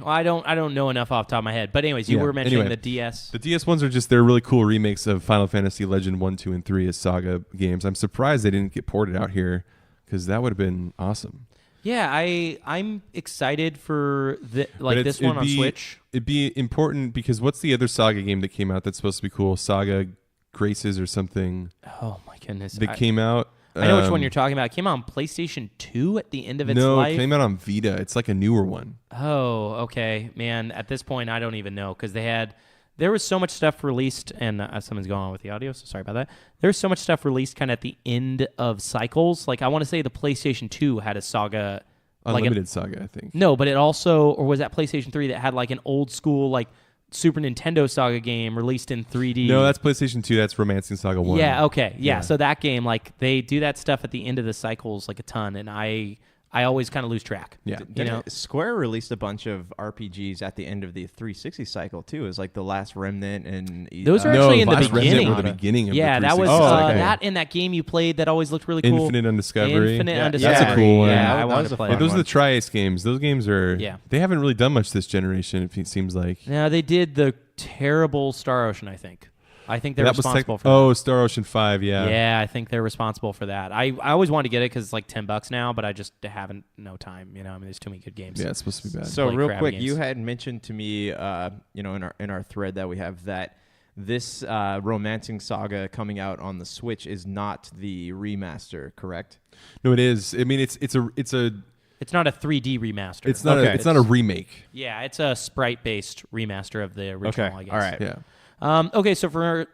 Well, I don't know enough off the top of my head. But anyways, you Yeah, were mentioning anyway. the DS. The DS ones are just they're really cool remakes of Final Fantasy Legend 1, 2, and 3 as Saga games. I'm surprised they didn't get ported out here because that would have been awesome. Yeah, I'm excited for But this one on it'd be- Switch. It'd be important because what's the other Saga game that came out that's supposed to be cool? Saga Graces or something Oh my goodness. that came out. I know which one you're talking about. It came out on PlayStation 2 at the end of its No, life. it came out on Vita. It's like a newer one. Oh, okay. Man, at this point, I don't even know because there was so much stuff released, and something's going on with the audio, so sorry about that. There's so much stuff released kind of at the end of cycles. Like, I want to say the PlayStation 2 had a Saga. Unlimited Saga, I think. No, but it also, or was that PlayStation 3 that had like an old school, like, Super Nintendo Saga game released in 3D? No, that's PlayStation 2. That's Romancing Saga 1. Yeah, okay. Yeah, Yeah. so that game, like, they do that stuff at the end of the cycles like a ton, and I always kind of lose track. Yeah. You know? Square released a bunch of RPGs at the end of the 360 cycle too. It was like the Last Remnant and Those are No, actually in the Last Remnant beginning. were the beginning of Yeah, the that was 360 okay. that in that game you played that always looked really cool. Infinite Undiscovery. Infinite Yeah, Undiscovery. that's a cool one. Yeah, I That wanted was to a play. Yeah, fun those are one. the Tri-Ace games. Those games are. Yeah. They haven't really done much this generation. It seems like. No, they did the terrible Star Ocean. I think they're that was responsible for. Oh, Star Ocean 5. Yeah. Yeah, I think they're responsible for that. I always wanted to get it because it's like $10 now, but I just haven't no time. You know, I mean, there's too many good games. Yeah, it's supposed to be bad. So Play real crappy quick, games. you had mentioned to me, in our thread that we have that this Romancing Saga coming out on the Switch is not the remaster, correct? No, it is. I mean, it's a. It's not a 3D remaster. It's not. Okay. It's not a remake. Yeah, it's a sprite-based remaster of the original. Okay, I guess. all right. Yeah. Okay, so sorry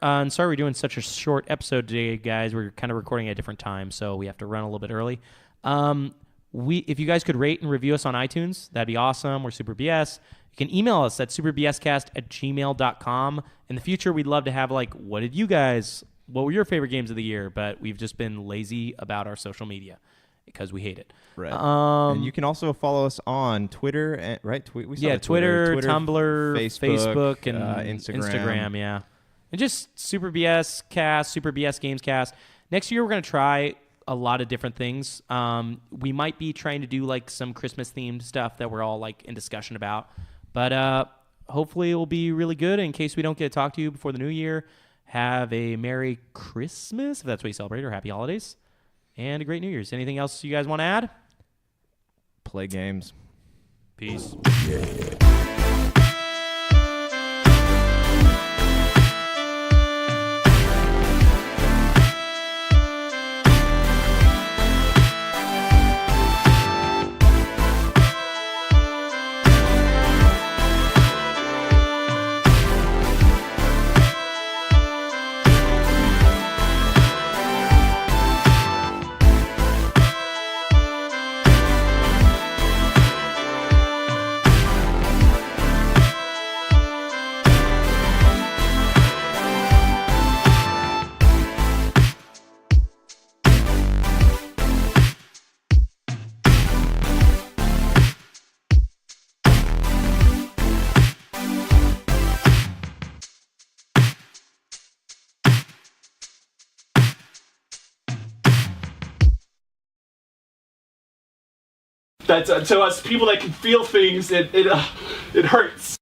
we're doing such a short episode today, guys. We're kind of recording at a different time, so we have to run a little bit early. If you guys could rate and review us on iTunes, that'd be awesome. We're Super BS. You can email us at superbscast@gmail.com. In the future, we'd love to have what were your favorite games of the year? But we've just been lazy about our social media because we hate it. Right. And you can also follow us on Twitter, right? We started Twitter, Tumblr, Facebook, and Instagram. Yeah, and just Super BS Cast, Super BS Games Cast. Next year, we're gonna try a lot of different things. We might be trying to do some Christmas themed stuff that we're all in discussion about, but hopefully it will be really good. In case we don't get to talk to you before the new year, have a Merry Christmas if that's what you celebrate, or Happy Holidays, and a great New Year's. Anything else you guys want to add? Play games. Peace. That's to us people that can feel things. It hurts.